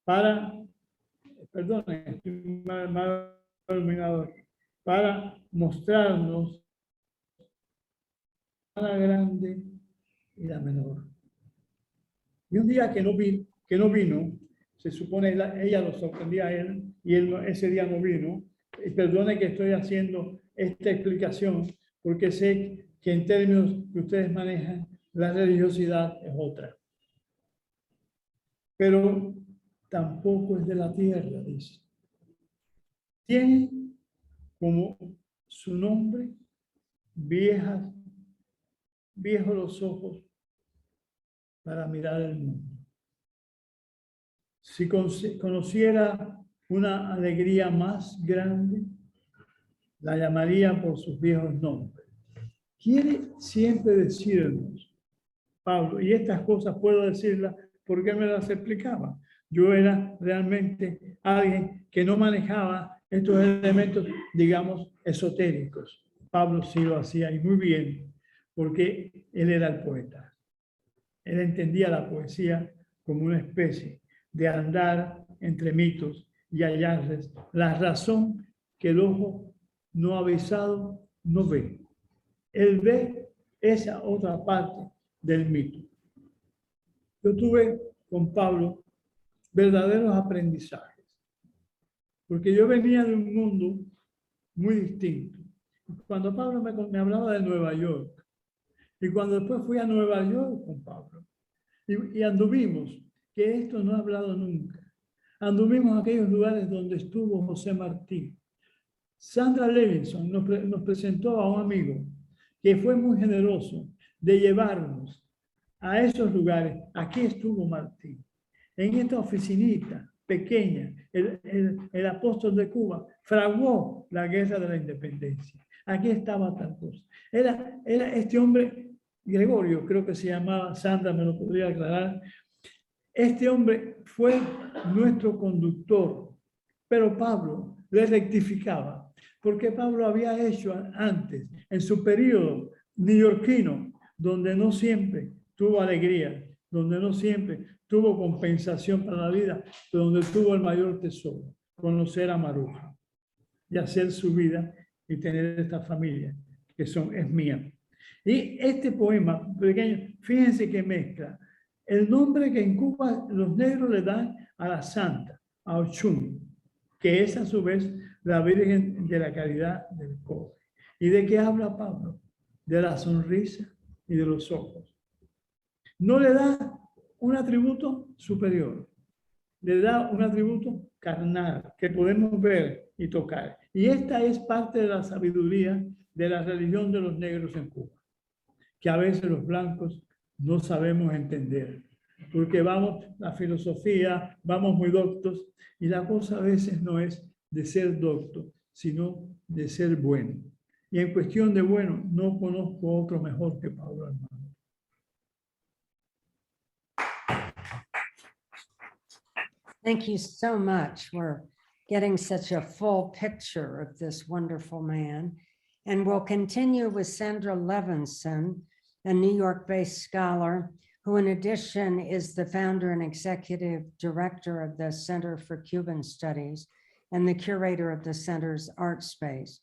para, perdonen, estoy mal iluminado, para mostrarnos la grande y la menor. Y un día que no vino, se supone ella lo sorprendía a él y él ese día no vino. Y perdone que estoy haciendo esta explicación porque sé que en términos que ustedes manejan, la religiosidad es otra. Pero tampoco es de la tierra, dice. Tiene como su nombre viejos los ojos para mirar el mundo. Si conociera una alegría más grande, la llamaría por sus viejos nombres. Quiere siempre decirnos, Pablo, y estas cosas puedo decirlas porque él me las explicaba. Yo era realmente alguien que no manejaba estos elementos, digamos, esotéricos. Pablo sí lo hacía y muy bien, porque él era el poeta. Él entendía la poesía como una especie de andar entre mitos y hallarles la razón que el ojo no avisado no ve. Él ve esa otra parte del mito. Yo tuve con Pablo verdaderos aprendizajes, porque yo venía de un mundo muy distinto. Cuando Pablo me hablaba de Nueva York, y cuando después fui a Nueva York con Pablo, y anduvimos, que esto no he hablado nunca, anduvimos a aquellos lugares donde estuvo José Martí. Sandra Levinson nos presentó a un amigo que fue muy generoso de llevarnos a esos lugares. Aquí estuvo Martí, en esta oficinita pequeña, el apóstol de Cuba fraguó la guerra de la independencia. Aquí estaba tal cosa. Era este hombre, Gregorio, creo que se llamaba, Sandra me lo podría aclarar. Este hombre fue nuestro conductor, pero Pablo le rectificaba. porque Pablo había hecho antes, en su periodo neoyorquino, donde no siempre tuvo alegría, donde no siempre tuvo compensación para la vida, pero donde tuvo el mayor tesoro, conocer a Maruja y hacer su vida y tener esta familia, que es mía. Y este poema pequeño, fíjense que mezcla el nombre que en Cuba los negros le dan a la santa, a Ochun, que es a su vez la Virgen de la Caridad del Cobre. ¿Y de qué habla Pablo? De la sonrisa y de los ojos. No le da un atributo superior, le da un atributo carnal que podemos ver y tocar. Y esta es parte de la sabiduría de la religión de los negros en Cuba, que a veces los blancos no sabemos entender, porque vamos, la filosofía, vamos muy doctos, y la cosa a veces no es de ser docto, sino de ser bueno. Y en cuestión de bueno, no conozco otro mejor que Pablo Armando. Thank you so much. We're getting such a full picture of this wonderful man. And we'll continue with Sandra Levinson, a New York-based scholar who in addition is the founder and executive director of the Center for Cuban Studies and the curator of the center's art space.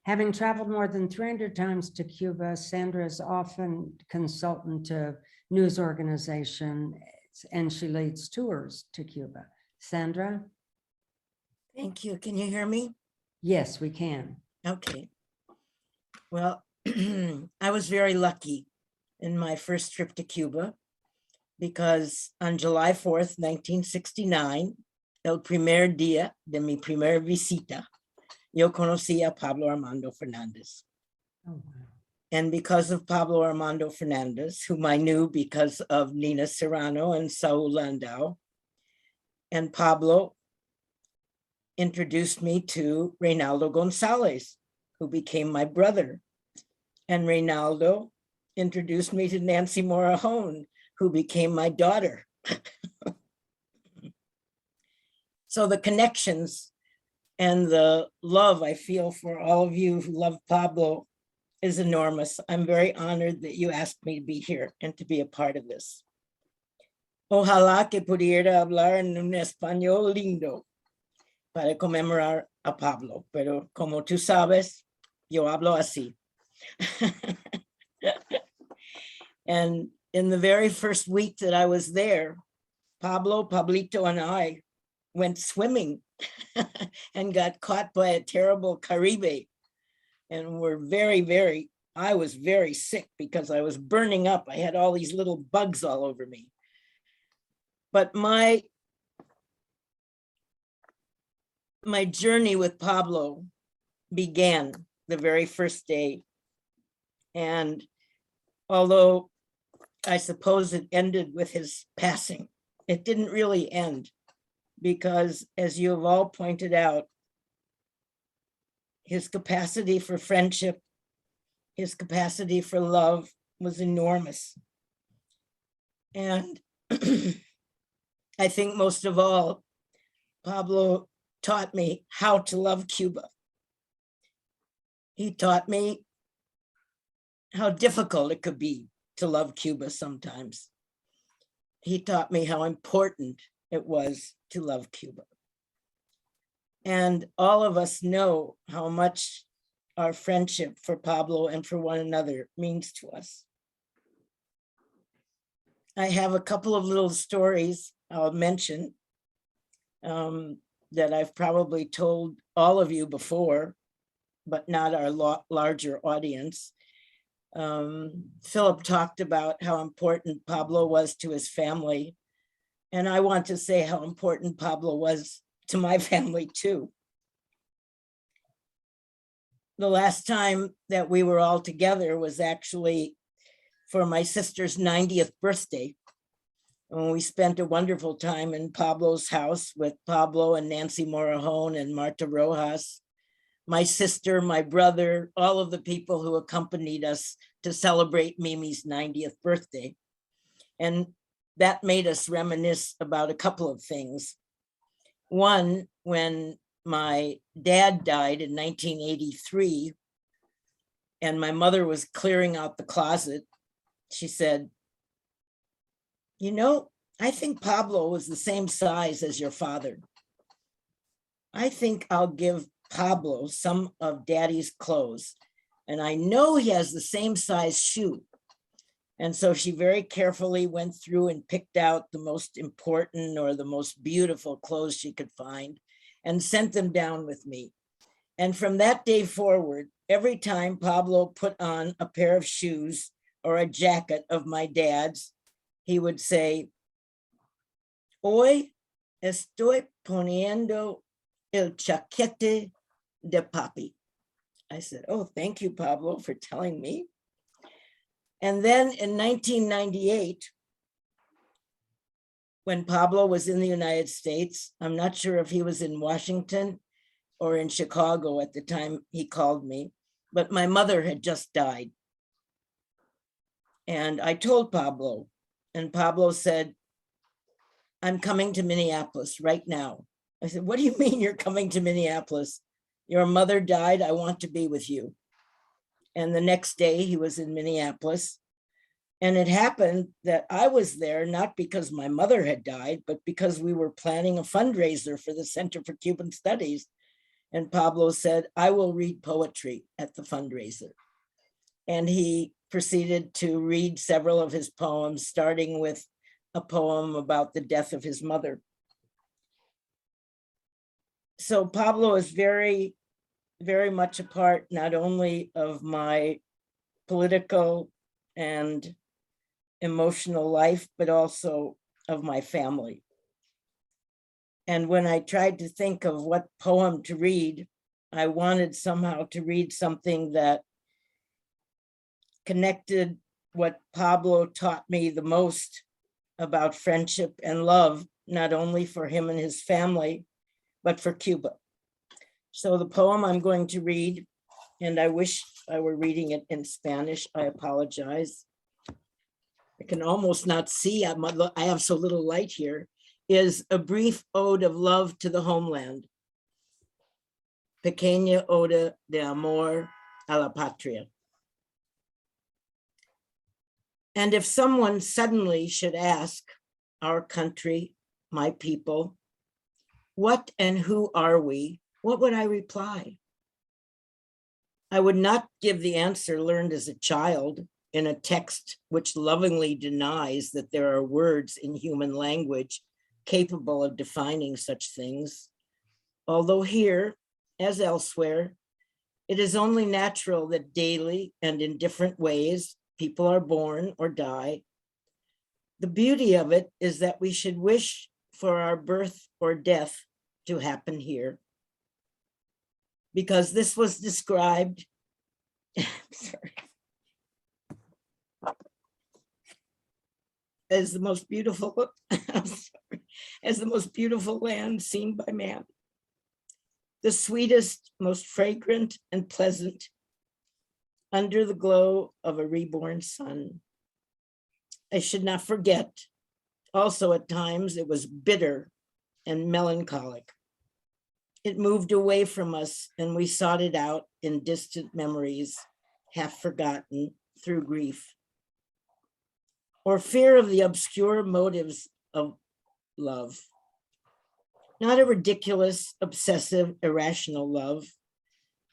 Having traveled more than 300 times to Cuba, Sandra is often consultant to news organizations and she leads tours to Cuba. Sandra? Thank you. Can you hear me? Yes, we can. Okay. Well, I was very lucky in my first trip to Cuba because on July 4th, 1969, el primer día de mi primera visita, yo conocí a Pablo Armando Fernández. Oh, wow. And because of Pablo Armando Fernández, whom I knew because of Nina Serrano and Saul Landau, and Pablo introduced me to Reynaldo Gonzalez, who became my brother. And Reynaldo introduced me to Nancy Morajon, who became my daughter. So the connections and the love I feel for all of you who love Pablo is enormous. I'm very honored that you asked me to be here and to be a part of this. Ojalá que pudiera hablar en un español lindo para conmemorar a Pablo, pero como tú sabes, yo hablo así. And in the very first week that I was there, Pablito, and I went swimming and got caught by a terrible Caribe. And I was very sick because I was burning up. I had all these little bugs all over me. But my journey with Pablo began the very first day. And although I suppose it ended with his passing, it didn't really end because, as you have all pointed out, his capacity for friendship, his capacity for love was enormous. And I think most of all, Pablo taught me how to love Cuba. He taught me how difficult it could be to love Cuba sometimes. He taught me how important it was to love Cuba. And all of us know how much our friendship for Pablo and for one another means to us. I have a couple of little stories I'll mention that I've probably told all of you before, but not our larger audience. Philip talked about how important Pablo was to his family. And I want to say how important Pablo was to my family too. The last time that we were all together was actually for my sister's 90th birthday, when we spent a wonderful time in Pablo's house with Pablo and Nancy Morajon and Marta Rojas, my sister, my brother, all of the people who accompanied us to celebrate Mimi's 90th birthday. And that made us reminisce about a couple of things. One, when my dad died in 1983, and my mother was clearing out the closet, she said, "You know, I think Pablo was the same size as your father. I think I'll give Pablo some of Daddy's clothes. And I know he has the same size shoe." And so she very carefully went through and picked out the most important or the most beautiful clothes she could find and sent them down with me. And from that day forward, every time Pablo put on a pair of shoes or a jacket of my dad's, he would say, "Hoy estoy poniendo el chaquete de papi." I said, "Oh, thank you, Pablo, for telling me." And then in 1998, when Pablo was in the United States, I'm not sure if he was in Washington or in Chicago at the time he called me, but my mother had just died. And I told Pablo, and Pablo said, "I'm coming to Minneapolis right now." I said, "What do you mean you're coming to Minneapolis? Your mother died. I want to be with you." And the next day he was in Minneapolis. And it happened that I was there not because my mother had died, but because we were planning a fundraiser for the Center for Cuban Studies. And Pablo said, "I will read poetry at the fundraiser." And he proceeded to read several of his poems, starting with a poem about the death of his mother. So Pablo is very, very much a part not only of my political and emotional life, but also of my family. And when I tried to think of what poem to read, I wanted somehow to read something that connected what Pablo taught me the most about friendship and love, not only for him and his family, but for Cuba. So the poem I'm going to read, and I wish I were reading it in Spanish, I apologize. I can almost not see, I have so little light here, is A Brief Ode of Love to the Homeland. Pequeña Oda de Amor a la Patria. And if someone suddenly should ask, our country, my people, what and who are we? What would I reply? I would not give the answer learned as a child in a text which lovingly denies that there are words in human language capable of defining such things. Although here, as elsewhere, it is only natural that daily and in different ways, people are born or die. The beauty of it is that we should wish for our birth or death to happen here. Because this was described, as the most beautiful, as the most beautiful land seen by man. The sweetest, most fragrant and pleasant, under the glow of a reborn sun. I should not forget, also at times it was bitter and melancholic. It moved away from us and we sought it out in distant memories, half forgotten through grief. Or fear of the obscure motives of love. Not a ridiculous, obsessive, irrational love,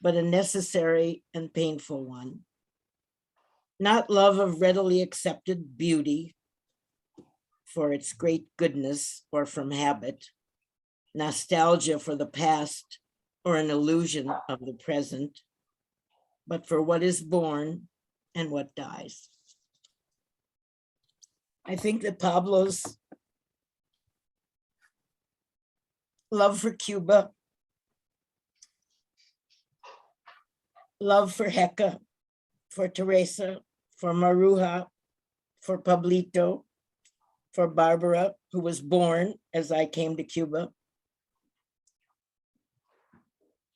but a necessary and painful one. Not love of readily accepted beauty for its great goodness or from habit, nostalgia for the past or an illusion of the present, but for what is born and what dies. I think that Pablo's love for Cuba, love for Heka, for Teresa, for Maruja, for Pablito, for Barbara, who was born as I came to Cuba,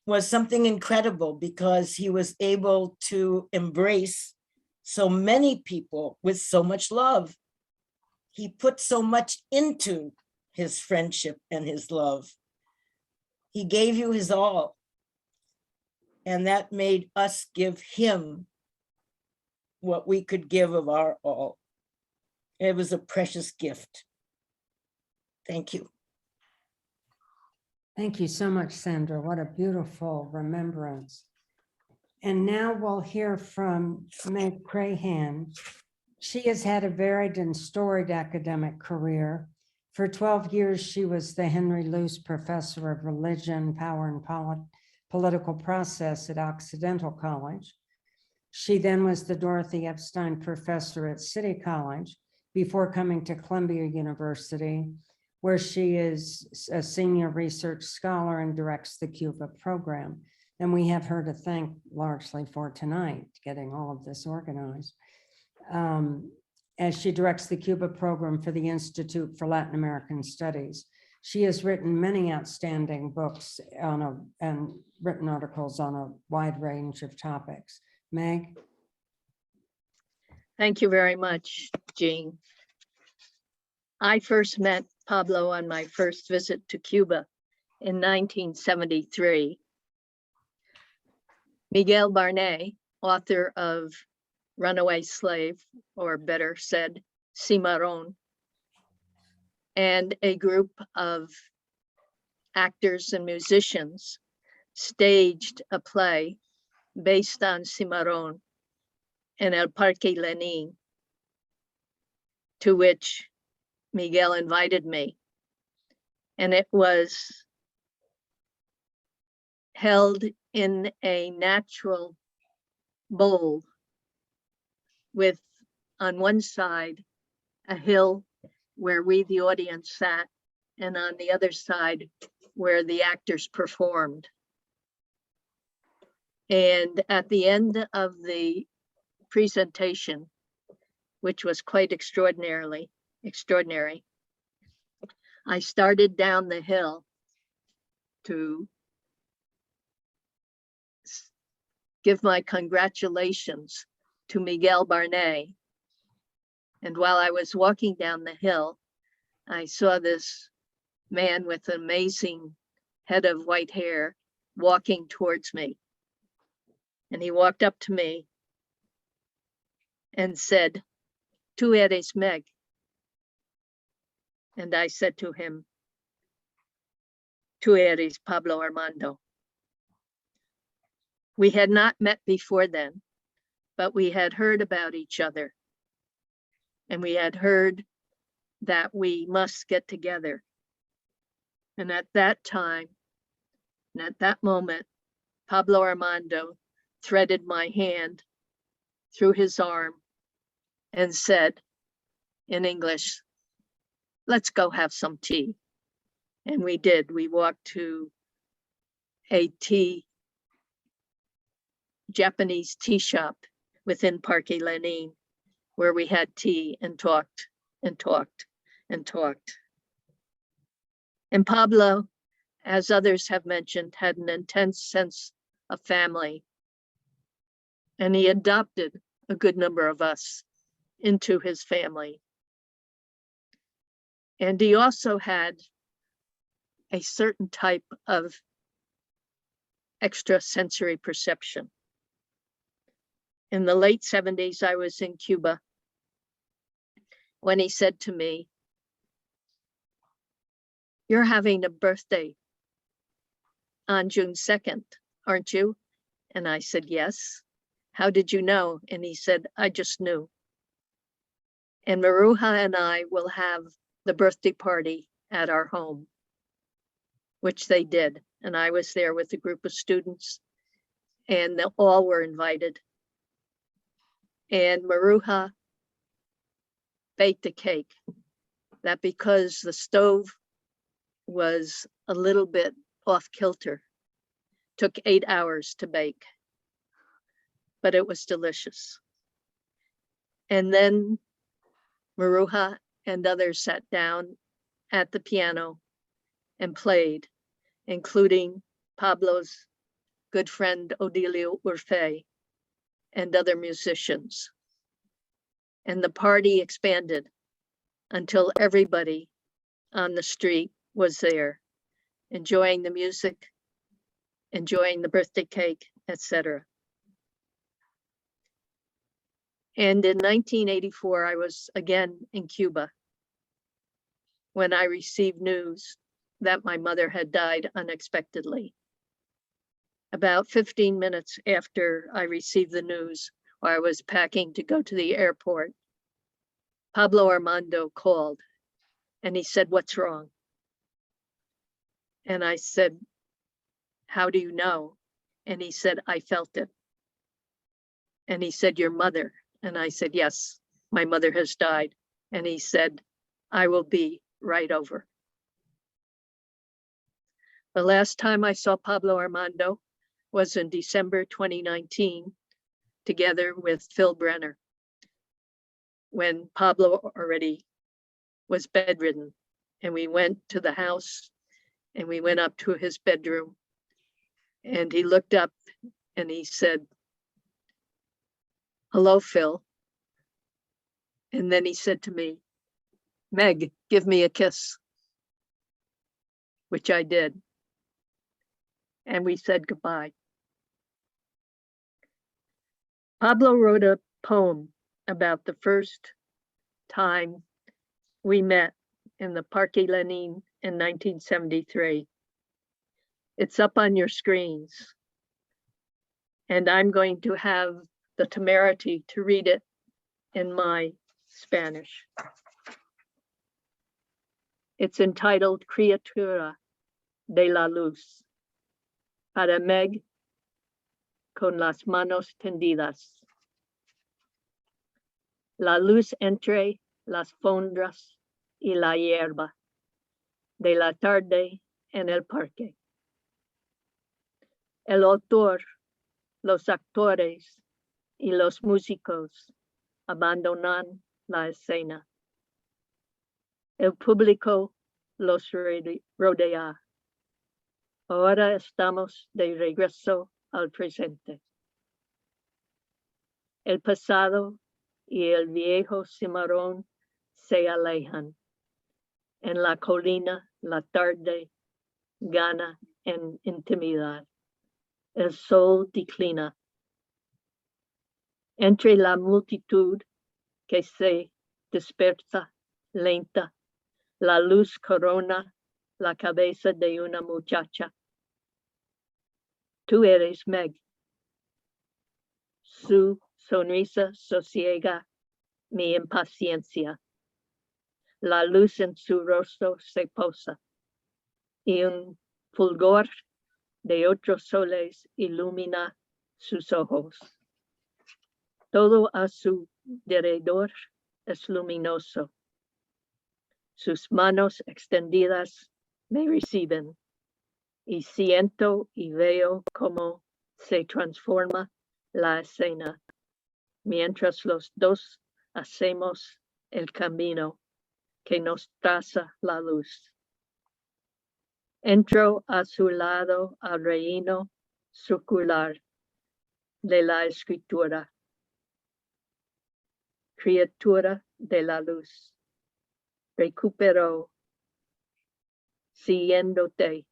was something incredible because he was able to embrace so many people with so much love. He put so much into his friendship and his love. He gave you his all. And that made us give him what we could give of our all. It was a precious gift. Thank you. Thank you so much, Sandra. What a beautiful remembrance. And now we'll hear from Meg Crahan. She has had a varied and storied academic career. For 12 years, she was the Henry Luce Professor of Religion, Power, and Political Process at Occidental College. She then was the Dorothy Epstein Professor at City College before coming to Columbia University, where she is a senior research scholar and directs the Cuba program. And we have her to thank largely for tonight, getting all of this organized. As she directs the Cuba program for the Institute for Latin American Studies. She has written many outstanding books and written articles on a wide range of topics. Meg? Thank you very much, Jean. I first met Pablo on my first visit to Cuba in 1973. Miguel Barnet, author of Runaway Slave, or better said, Cimarron, and a group of actors and musicians staged a play based on Cimarron in El Parque Lenin, to which Miguel invited me. And it was held in a natural bowl with, on one side, a hill where we, the audience, sat, and on the other side, where the actors performed. And at the end of the presentation, which was quite extraordinary, I started down the hill to give my congratulations to Miguel Barnet. And while I was walking down the hill, I saw this man with an amazing head of white hair walking towards me. And he walked up to me and said, "Tú eres Meg." And I said to him, "Tú eres Pablo Armando." We had not met before then, but we had heard about each other. And we had heard that we must get together. And at that time, and at that moment, Pablo Armando threaded my hand through his arm and said in English, "Let's go have some tea." And we did. We walked to a Japanese tea shop within Parque Lenin, where we had tea and talked and talked and talked. And Pablo, as others have mentioned, had an intense sense of family. And he adopted a good number of us into his family. And he also had a certain type of extrasensory perception. In the late 70s, I was in Cuba when he said to me, "You're having a birthday on June 2nd, aren't you?" And I said, "Yes." "How did you know?" And he said, "I just knew. And Maruja and I will have the birthday party at our home," which they did. And I was there with a group of students, and they all were invited. And Maruja baked a cake that, because the stove was a little bit off kilter, took 8 hours to bake, but it was delicious. And then Maruja and others sat down at the piano and played, including Pablo's good friend Odilio Urfe and other musicians. And the party expanded until everybody on the street was there. enjoying the music, enjoying the birthday cake, etc. And in 1984, I was again in Cuba when I received news that my mother had died unexpectedly. About 15 minutes after I received the news, or I was packing to go to the airport, Pablo Armando called and he said, "What's wrong?" And I said, "How do you know?" And he said, "I felt it." And he said, "Your mother?" And I said, "Yes, my mother has died." And he said, "I will be right over." The last time I saw Pablo Armando was in December 2019, together with Phil Brenner, when Pablo already was bedridden. And we went to the house and we went up to his bedroom and he looked up and he said, "Hello, Phil." And then he said to me, "Meg, give me a kiss," which I did. And we said goodbye. Pablo wrote a poem about the first time we met in the Parque Lenin in 1973. It's up on your screens. And I'm going to have the temerity to read it in my Spanish. It's entitled Criatura de la Luz. Para Meg, con las manos tendidas. La luz entre las fondras y la hierba de la tarde en el parque. El autor, los actores y los músicos abandonan la escena. El público los rodea. Ahora estamos de regreso al presente. El pasado y el viejo cimarrón se alejan. En la colina la tarde gana en intimidad. El sol declina. Entre la multitud que se dispersa lenta, la luz corona la cabeza de una muchacha. Tú eres Meg. Su sonrisa sosiega mi impaciencia. La luz en su rostro se posa y un fulgor de otros soles ilumina sus ojos. Todo a su alrededor es luminoso. Sus manos extendidas me reciben y siento y veo cómo se transforma la escena mientras los dos hacemos el camino que nos traza la luz. Entro a su lado al reino circular de la escritura. Criatura de la luz. Recupero, siguiéndote,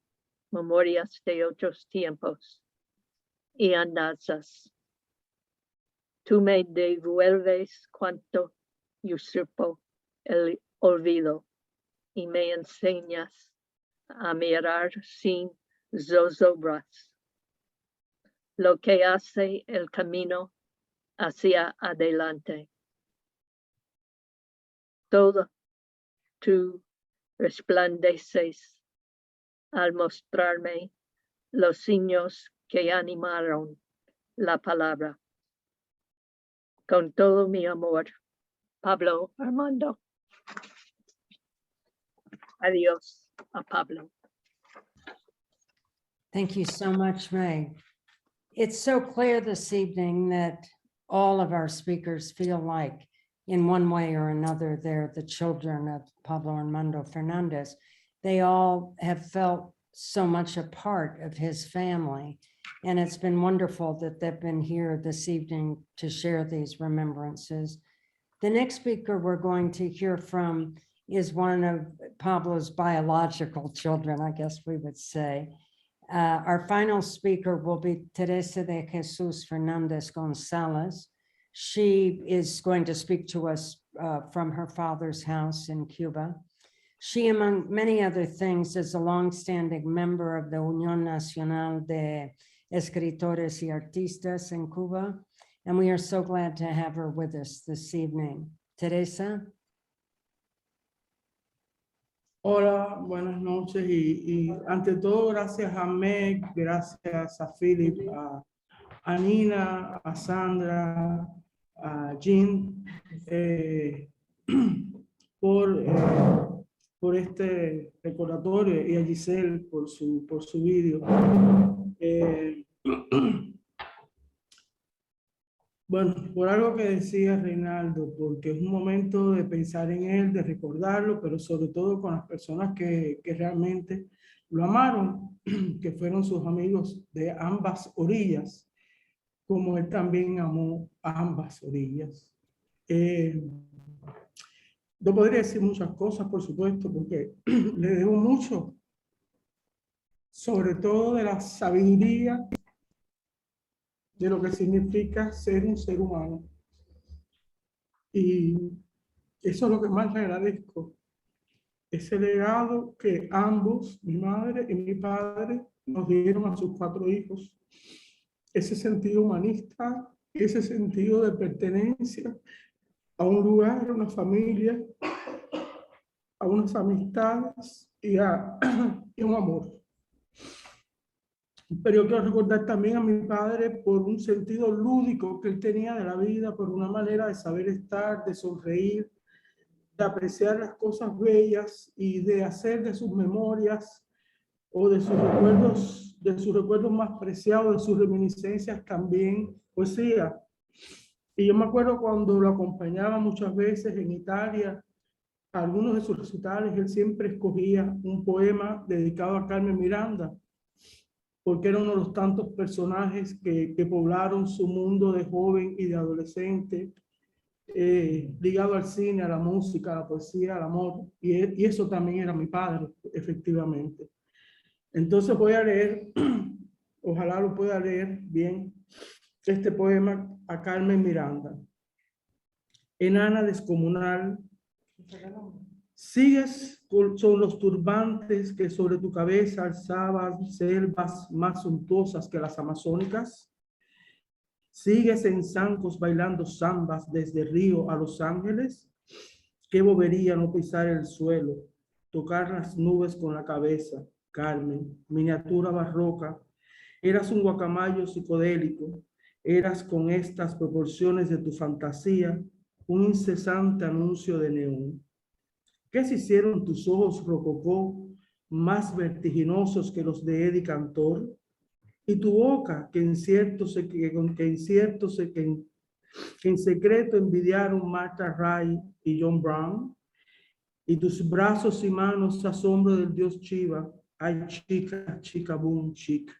memorias de otros tiempos y andanzas. Tú me devuelves cuanto usurpo el olvido y me enseñas a mirar sin zozobras, lo que hace el camino hacia adelante. Todo tú resplandeces al mostrarme los signos que animaron la palabra. Con todo mi amor, Pablo Armando. Adiós a Pablo. Thank you so much, Meg. It's so clear this evening that all of our speakers feel like in one way or another, they're the children of Pablo Armando Fernández. They all have felt so much a part of his family. And it's been wonderful that they've been here this evening to share these remembrances. The next speaker we're going to hear from is one of Pablo's biological children, I guess we would say. Our final speaker will be Teresa de Jesus Fernandez Gonzalez. She is going to speak to us from her father's house in Cuba. She, among many other things, is a longstanding member of the Unión Nacional de Escritores y Artistas in Cuba, and we are so glad to have her with us this evening. Teresa. Hola, buenas noches y ante todo gracias a Meg, gracias a Philip, a Nina, a Sandra, a Jean por este recordatorio y a Giselle por su vídeo. Bueno, por algo que decía Reinaldo, porque es un momento de pensar en él, de recordarlo, pero sobre todo con las personas que realmente lo amaron, que fueron sus amigos de ambas orillas, como él también amó a ambas orillas. No podría decir muchas cosas, por supuesto, porque le debo mucho, sobre todo de la sabiduría de lo que significa ser un ser humano. Y eso es lo que más le agradezco. Ese legado que ambos, mi madre y mi padre, nos dieron a sus 4 hijos. Ese sentido humanista, ese sentido de pertenencia a un lugar, a una familia, a unas amistades y a un amor. Pero yo quiero recordar también a mi padre por un sentido lúdico que él tenía de la vida, por una manera de saber estar, de sonreír, de apreciar las cosas bellas y de hacer de sus memorias o de sus recuerdos más preciados, de sus reminiscencias también poesía. Y yo me acuerdo cuando lo acompañaba muchas veces en Italia, a algunos de sus recitales, él siempre escogía un poema dedicado a Carmen Miranda, porque era uno de los tantos personajes que poblaron su mundo de joven y de adolescente, ligado al cine, a la música, a la poesía, al amor, y eso también era mi padre, efectivamente. Entonces voy a leer, ojalá lo pueda leer bien, este poema a Carmen Miranda. Enana descomunal, sigues son los turbantes que sobre tu cabeza alzaban selvas más suntuosas que las amazónicas. Sigues en zancos bailando zambas desde Río a Los Ángeles. Qué bobería no pisar el suelo, tocar las nubes con la cabeza. Carmen, miniatura barroca, eras un guacamayo psicodélico, eras con estas proporciones de tu fantasía un incesante anuncio de neón. ¿Qué se hicieron tus ojos rococó más vertiginosos que los de Eddie Cantor? Y tu boca, que en secreto envidiaron Martha Ray y John Brown, y tus brazos y manos asombro del dios Shiva, ay chica, chica, boom, chica.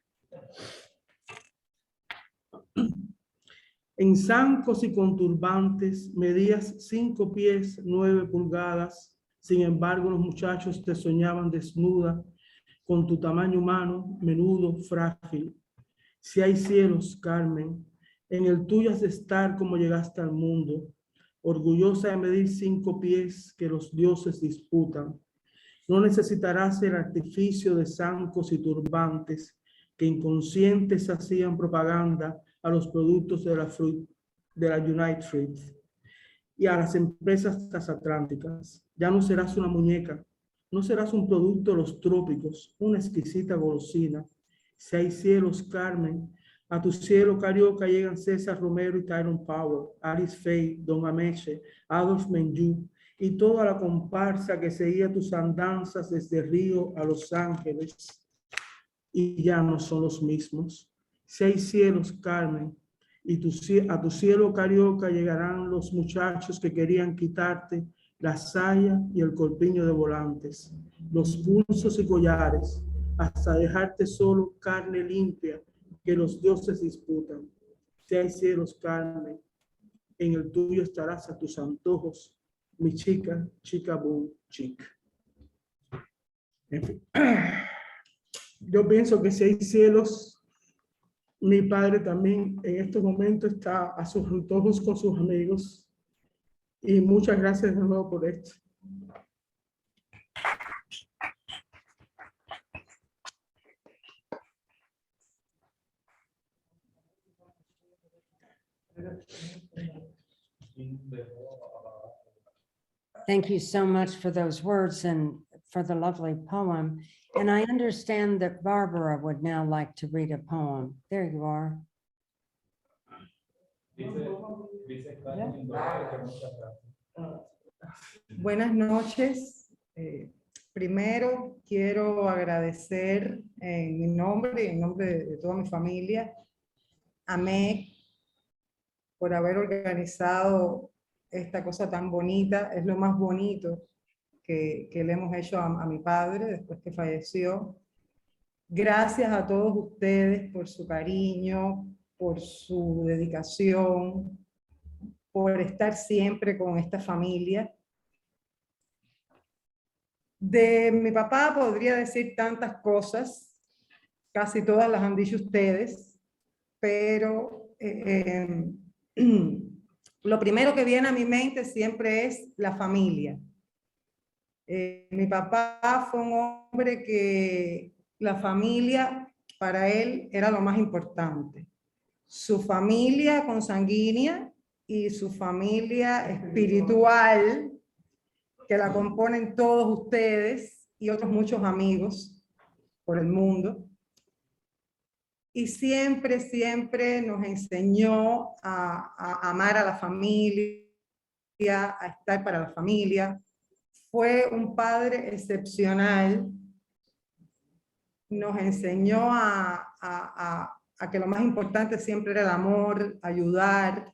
En zancos y con turbantes medías 5 pies 9 pulgadas. Sin embargo, los muchachos te soñaban desnuda, con tu tamaño humano, menudo, frágil. Si hay cielos, Carmen, en el tuyo has de estar como llegaste al mundo, orgullosa de medir 5 pies que los dioses disputan. No necesitarás el artificio de zancos y turbantes que inconscientes hacían propaganda a los productos de la United Fruit y a las empresas transatlánticas. Ya no serás una muñeca, no serás un producto de los trópicos, una exquisita golosina. Si hay cielos, Carmen, a tu cielo carioca llegan César Romero y Tyrone Power, Alice Faye, Don Ameche, Adolf Menjú y toda la comparsa que seguía tus andanzas desde Río a Los Ángeles. Y ya no son los mismos. Si hay cielos, Carmen, y a tu cielo carioca llegarán los muchachos que querían quitarte la saya y el corpiño de volantes, los pulsos y collares, hasta dejarte solo carne limpia que los dioses disputan. Si hay cielos, Carmen, en el tuyo estarás a tus antojos, mi chica, chica boom, chic. En fin. Yo pienso que si hay cielos, mi padre también en estos momentos está a sus antojos con sus amigos. Y muchas gracias de nuevo por esto. Thank you so much for those words and for the lovely poem. And I understand that Barbara would now like to read a poem. There you are. Buenas noches. Primero quiero agradecer en mi nombre y en nombre de toda mi familia a Meg por haber organizado esta cosa tan bonita. Es lo más bonito que le hemos hecho a mi padre después que falleció. Gracias a todos ustedes por su cariño, por su dedicación, por estar siempre con esta familia. De mi papá podría decir tantas cosas, casi todas las han dicho ustedes, pero lo primero que viene a mi mente siempre es la familia. Mi papá fue un hombre que la familia para él era lo más importante. Su familia consanguínea y su familia espiritual, que la componen todos ustedes y otros muchos amigos por el mundo. Y siempre, siempre nos enseñó a amar a la familia, a estar para la familia. Fue un padre excepcional. Nos enseñó a que lo más importante siempre era el amor, ayudar,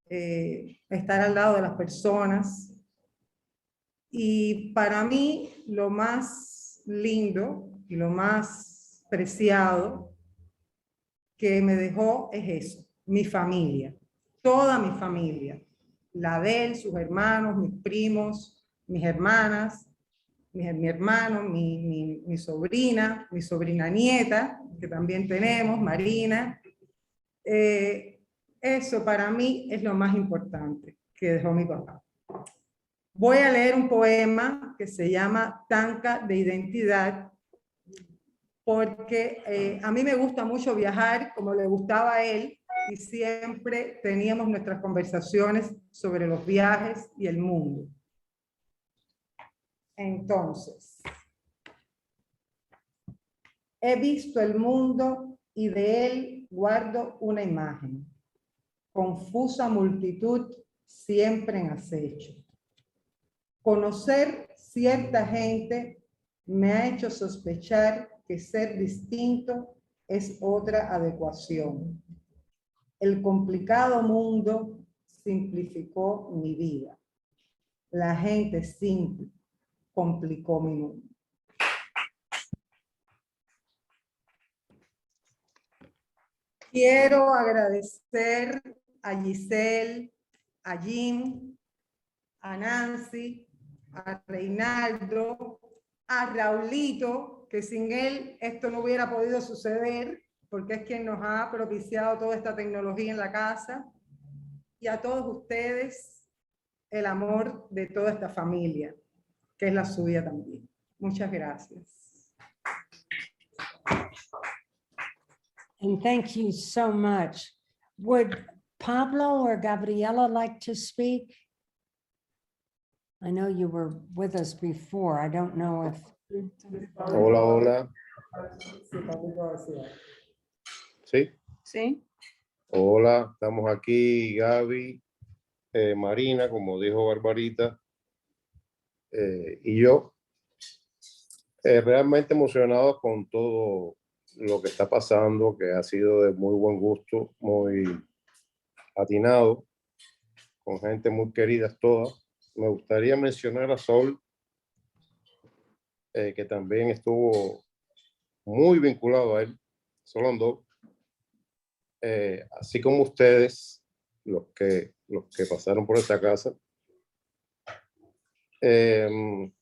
estar al lado de las personas. Y para mí lo más lindo y lo más preciado que me dejó es eso, mi familia, toda mi familia, la de él, sus hermanos, mis primos, mis hermanas, mi hermano, mi sobrina nieta, que también tenemos, Marina. Eso para mí es lo más importante que dejó mi papá. Voy a leer un poema que se llama Tanca de Identidad, porque a mí me gusta mucho viajar, como le gustaba a él, y siempre teníamos nuestras conversaciones sobre los viajes y el mundo. Entonces, he visto el mundo y de él guardo una imagen. Confusa multitud siempre en acecho. Conocer cierta gente me ha hecho sospechar que ser distinto es otra adecuación. El complicado mundo simplificó mi vida. La gente simple complicó mi mundo. Quiero agradecer a Giselle, a Jim, a Nancy, a Reinaldo, a Raulito, que sin él esto no hubiera podido suceder, porque es quien nos ha propiciado toda esta tecnología en la casa, y a todos ustedes el amor de toda esta familia, que es la suya también. Muchas gracias. And thank you so much. Would Pablo or Gabriela like to speak? I know you were with us before. I don't know if... Hola, hola. ¿Sí? Sí. Hola, estamos aquí, Gaby, Marina, como dijo Barbarita, y yo, realmente emocionados con todo lo que está pasando, que ha sido de muy buen gusto, muy atinado, con gente muy querida todas. Me gustaría mencionar a Sol, que también estuvo muy vinculado a él, Solando, así como ustedes, los que pasaron por esa casa. Me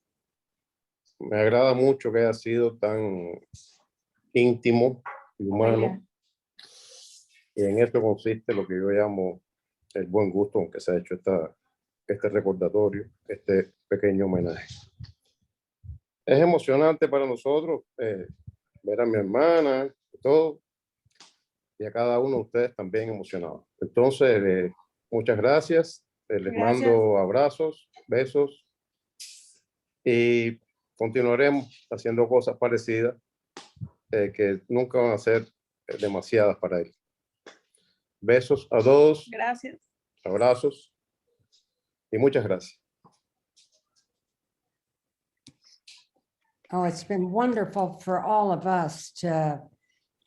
agrada mucho que haya sido tan íntimo y humano. Y en esto consiste lo que yo llamo el buen gusto, aunque se ha hecho este recordatorio, este pequeño homenaje. Es emocionante para nosotros ver a mi hermana y todo, y a cada uno de ustedes también emocionados. Entonces, muchas gracias. Les mando abrazos, besos, y continuaremos haciendo cosas parecidas que nunca van a ser demasiadas para él. Besos a todos. Gracias. Abrazos y muchas gracias. Oh, it's been wonderful for all of us to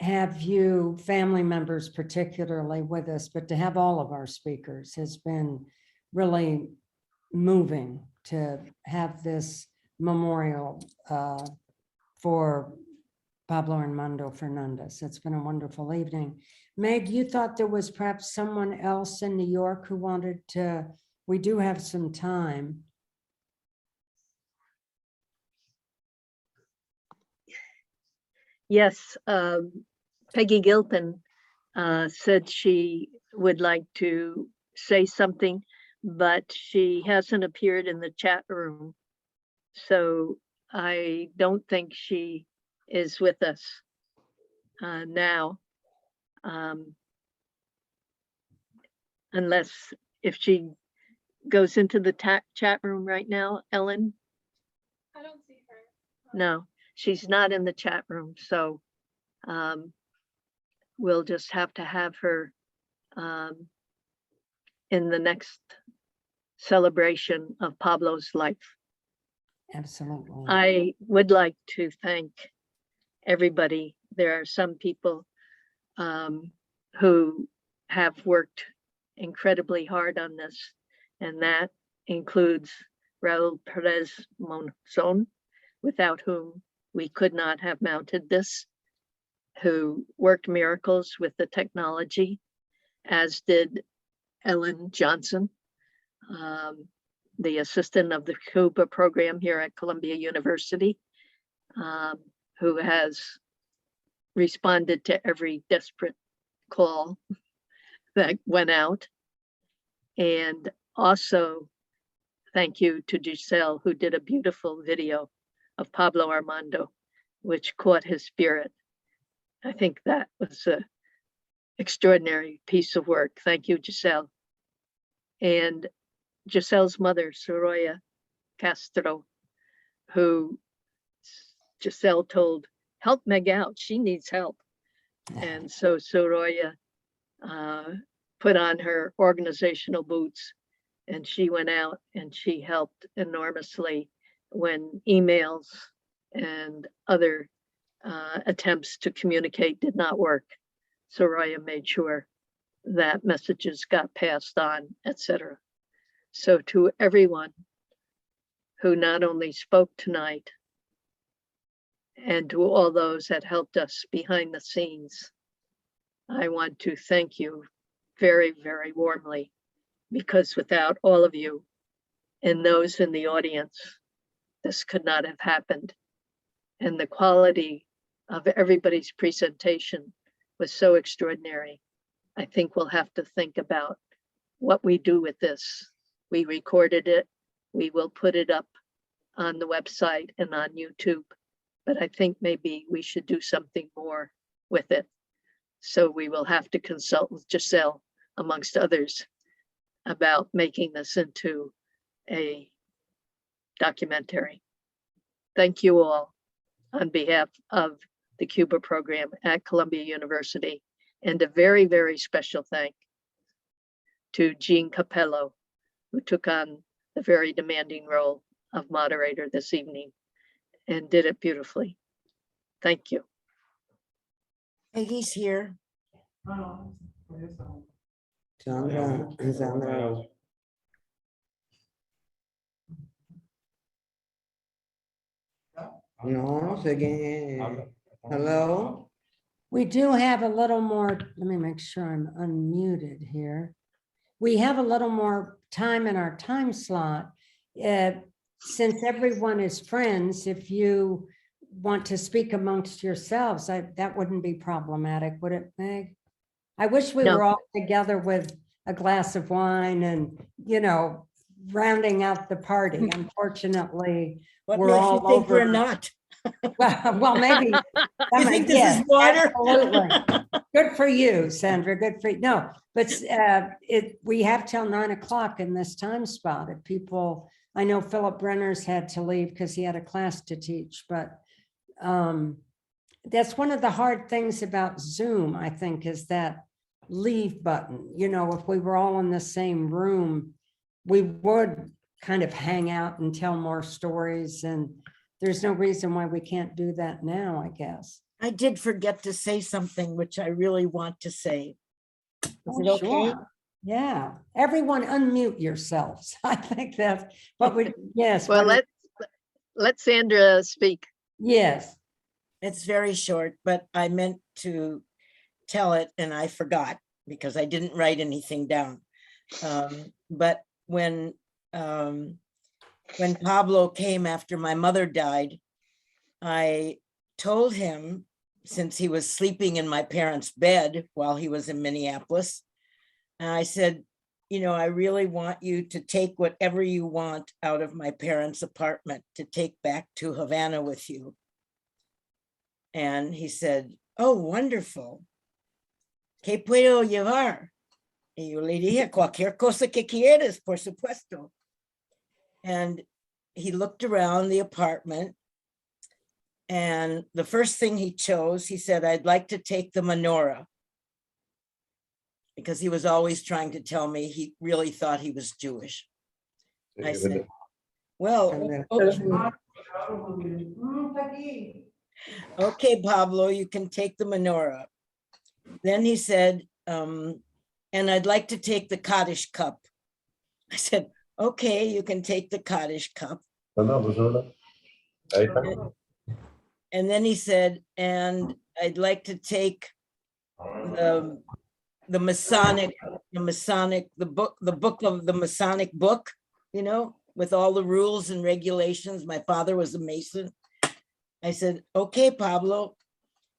have you, family members particularly, with us, but to have all of our speakers has been really moving to have this memorial for Pablo Armando Fernández. It's been a wonderful evening. Meg, you thought there was perhaps someone else in New York who wanted to, we do have some time. Yes, Peggy Gilpin said she would like to say something, but she hasn't appeared in the chat room. So I don't think she is with us now. Unless if she goes into the chat room right now, Ellen? I don't see her. No, she's not in the chat room, so we'll just have to have her in the next celebration of Pablo's life. Absolutely. I would like to thank everybody. There are some people who have worked incredibly hard on this, and that includes Raul Perez Monzon, without whom we could not have mounted this, who worked miracles with the technology, as did Ellen Johnson, the assistant of the Cuba program here at Columbia University, who has responded to every desperate call that went out. And also thank you to Giselle, who did a beautiful video of Pablo Armando, which caught his spirit. I think that was an extraordinary piece of work. Thank you, Giselle. And Giselle's mother, Soraya Castro, who Giselle told, help Meg out, she needs help. And so Soraya put on her organizational boots and she went out and she helped enormously when emails and other attempts to communicate did not work. Soraya made sure that messages got passed on, etc. So to everyone who not only spoke tonight, and to all those that helped us behind the scenes, I want to thank you very, very warmly, because without all of you and those in the audience, this could not have happened. And the quality of everybody's presentation was so extraordinary. I think we'll have to think about what we do with this. We recorded it. We will put it up on the website and on YouTube, but I think maybe we should do something more with it. So we will have to consult with Giselle, amongst others, about making this into a documentary. Thank you all on behalf of the Cuba program at Columbia University, and a very, very special thank to Jean Capello, who took on the very demanding role of moderator this evening and did it beautifully. Thank you. Peggy's here. Sandra. No sé quién es. Hello? We do have a little more, let me make sure I'm unmuted here. We have a little more time in our time slot. since everyone is friends, if you want to speak amongst yourselves, that wouldn't be problematic, would it, Meg? I wish we No. were all together with a glass of wine and, rounding out the party. Unfortunately, What we're makes you all think over. we're not? Well, maybe. You think this is water? Absolutely. Good for you, Sandra. Good for you. No, but we have till 9 o'clock in this time spot. If people, I know Philip Brenner's had to leave because he had a class to teach, but that's one of the hard things about Zoom, I think, is that leave button. If we were all in the same room, we would kind of hang out and tell more stories, and there's no reason why we can't do that now, I guess. I did forget to say something which I really want to say. Is it okay? Sure. Yeah, everyone unmute yourselves. I think that's what we, yes. Well, what let Sandra speak. Yes. It's very short, but I meant to tell it and I forgot because I didn't write anything down. But when Pablo came after my mother died, I told him, since he was sleeping in my parents' bed while he was in Minneapolis, and I said, I really want you to take whatever you want out of my parents' apartment to take back to Havana with you. And he said, oh, wonderful. ¿Qué puedo llevar? Y yo le dije, cualquier cosa que quieras, por supuesto. And he looked around the apartment, and the first thing he chose, he said, I'd like to take the menorah, because he was always trying to tell me he really thought he was Jewish. I said, well, okay, Pablo, you can take the menorah. Then he said, and I'd like to take the Kaddish cup. I said, okay, you can take the Kaddish cup. And then he said, and I'd like to take the Masonic, the book of the Masonic book, with all the rules and regulations. My father was a Mason. I said, okay, Pablo.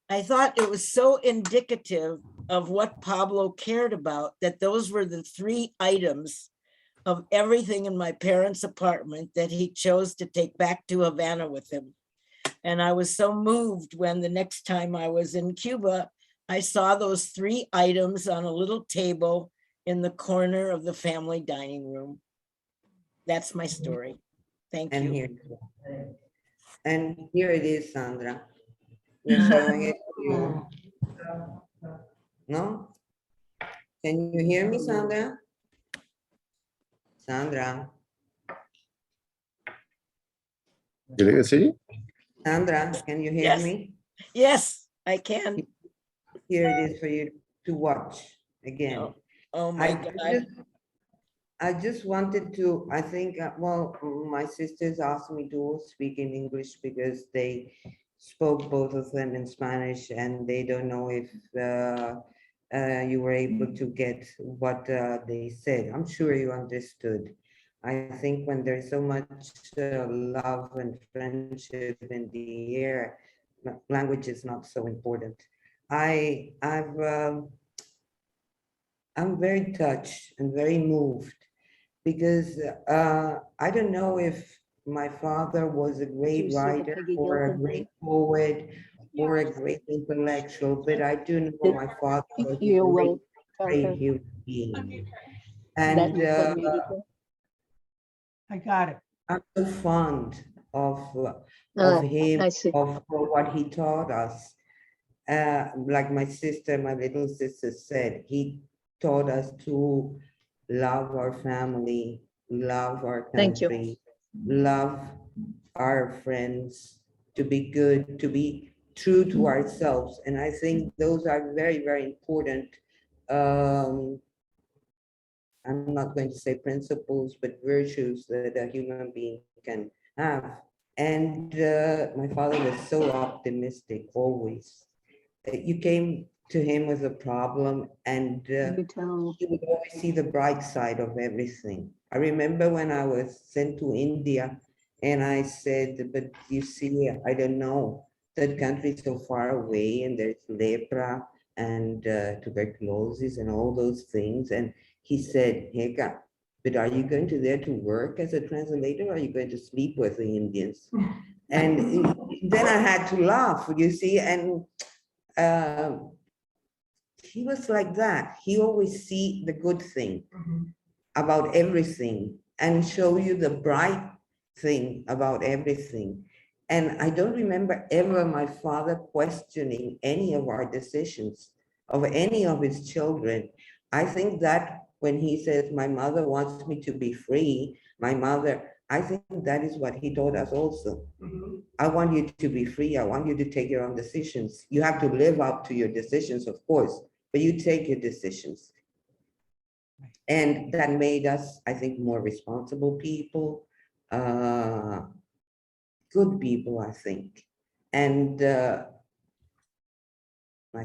I thought it was so indicative of what Pablo cared about that those were the 3 items of everything in my parents' apartment that he chose to take back to Havana with him. And I was so moved when the next time I was in Cuba, I saw those 3 items on a little table in the corner of the family dining room. That's my story. Thank you. And here it is, Sandra. We're showing it to you. No? Can you hear me, Sandra? Sandra. ¿Sí? Sandra, can you hear Yes. me? Yes, I can. Here it is for you to watch again. Oh my God. I just wanted to, I think, well, my sisters asked me to speak in English because they spoke both of them in Spanish, and they don't know if you were able to get what they said. I'm sure you understood. I think when there's so much love and friendship in the air, language is not so important. I'm very touched and very moved because I don't know if my father was a great writer or a great poet or a great intellectual, but I do know my father was a great human being. And I got it. I'm so fond of him, of what he taught us. Like my little sister said, he taught us to love our family, love our country, love our friends, to be good, to be true to ourselves. And I think those are very, very important. I'm not going to say principles, but virtues that a human being can have. And my father was so optimistic, always. You came to him with a problem, and he would always see the bright side of everything. I remember when I was sent to India And I said, but you see, I don't know, that country is so far away and there's lepra and tuberculosis and all those things. And he said, Heka, but are you going to there to work as a translator or are you going to sleep with the Indians? And then I had to laugh, you see, and he was like that. He always see the good thing about everything and show you the bright thing about everything. And I don't remember ever my father questioning any of our decisions of any of his children. I think that when he says, my mother wants me to be free, my mother, I think that is what he taught us also. I want you to be free. I want you to take your own decisions. You have to live up to your decisions, of course, but you take your decisions. And that made us, I think, more responsible people, good people, I think. And I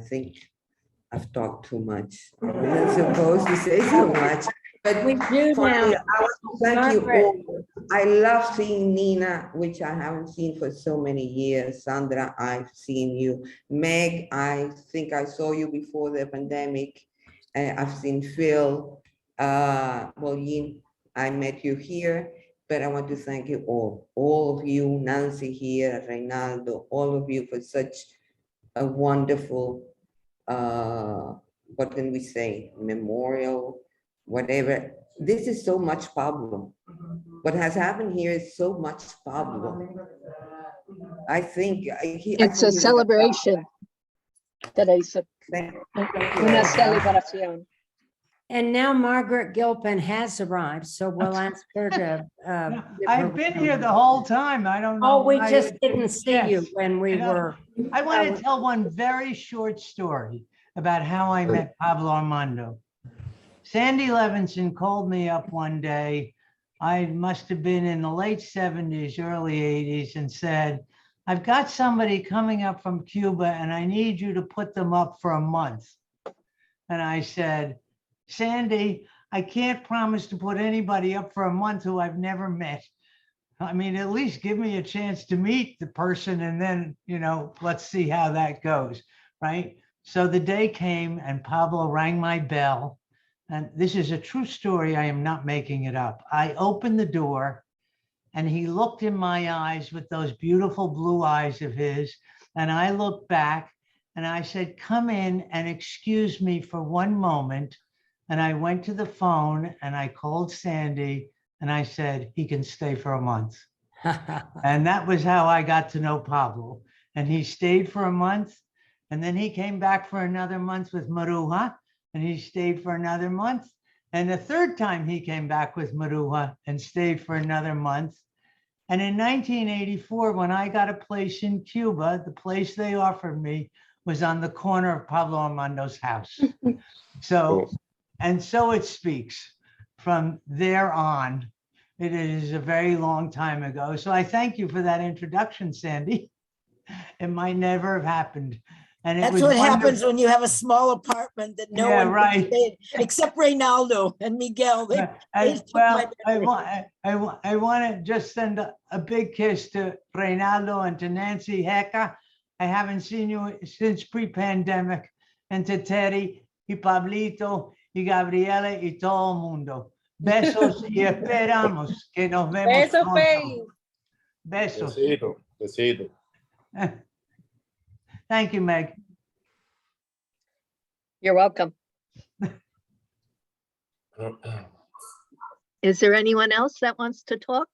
think I've talked too much. I'm not supposed to say so much, but We do finally, now. I want to thank you Margaret. all. I love seeing Nina, which I haven't seen for so many years. Sandra, I've seen you. Meg, I think I saw you before the pandemic. I've seen Phil. Well, Yin, I met you here, but I want to thank you all of you, Nancy here, Reynaldo, all of you for such a wonderful, what can we say, memorial, whatever. This is so much Pablo. What has happened here is so much Pablo. I think It's a celebration. Teresa. Una celebración. And now Margaret Gilpin has arrived, so we'll ask her to. give her I've been here the whole time. I don't know. Oh, we why just it- didn't see you Yes. when we were. I want to tell one very short story about how I met Pablo Armando. Sandy Levinson called me up one day. I must have been in the late 70s, early 80s, and said, I've got somebody coming up from Cuba and I need you to put them up for a month. And I said, Sandy, I can't promise to put anybody up for a month who I've never met. I mean, at least give me a chance to meet the person and then, let's see how that goes, right? So the day came and Pablo rang my bell. And this is a true story. I am not making it up. I opened the door and he looked in my eyes with those beautiful blue eyes of his. And I looked back and I said, come in and excuse me for one moment. And I went to the phone and I called Sandy and I said, he can stay for a month. And that was how I got to know Pablo. And he stayed for a month. And then he came back for another month with Maruja. And he stayed for another month. And the third time he came back with Maruja and stayed for another month. And in 1984, when I got a place in Cuba, the place they offered me was on the corner of Pablo Armando's house. So it speaks from there on. It is a very long time ago. So I thank you for that introduction, Sandy. It might never have happened. And it That's was what happens wonderful. when you have a small apartment that no Yeah, one right. can stay in, except Reynaldo and Miguel. They took my memory. I want to just send a big kiss to Reynaldo and to Nancy Heka. I haven't seen you since pre-pandemic. And to Terry, y Pablito, y Gabriela, y todo el mundo. Besos y esperamos que nos vemos Beso, pronto. Faye. Besos. Besito, besito. Thank you, Meg. You're welcome. Is there anyone else that wants to talk?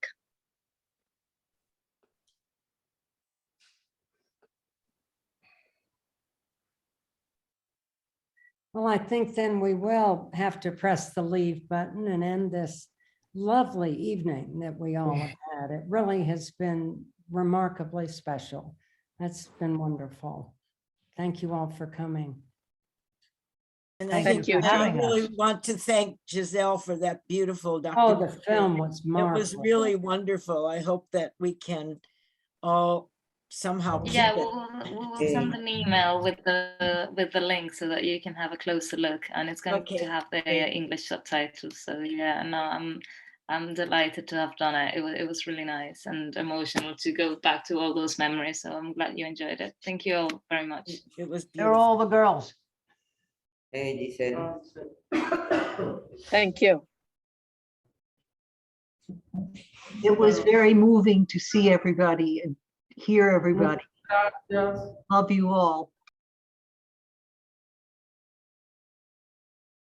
Well, I think then we will have to press the leave button and end this lovely evening that we all have had. It really has been remarkably special. That's been wonderful. Thank you all for coming. And I Thank think you, I Jane. really want to thank Giselle for that beautiful Oh, documentary. the film was It marvelous. was really wonderful. I hope that we can all somehow keep Yeah, it. we'll send an email with the link so that you can have a closer look, and it's going Okay, to have the great. English subtitles. So yeah, no, I'm delighted to have done it. It was really nice and emotional to go back to all those memories. So I'm glad you enjoyed it. Thank you all very much. It was They're all the girls. Hey, Giselle. Thank you. It was very moving to see everybody and hear everybody. Love you all.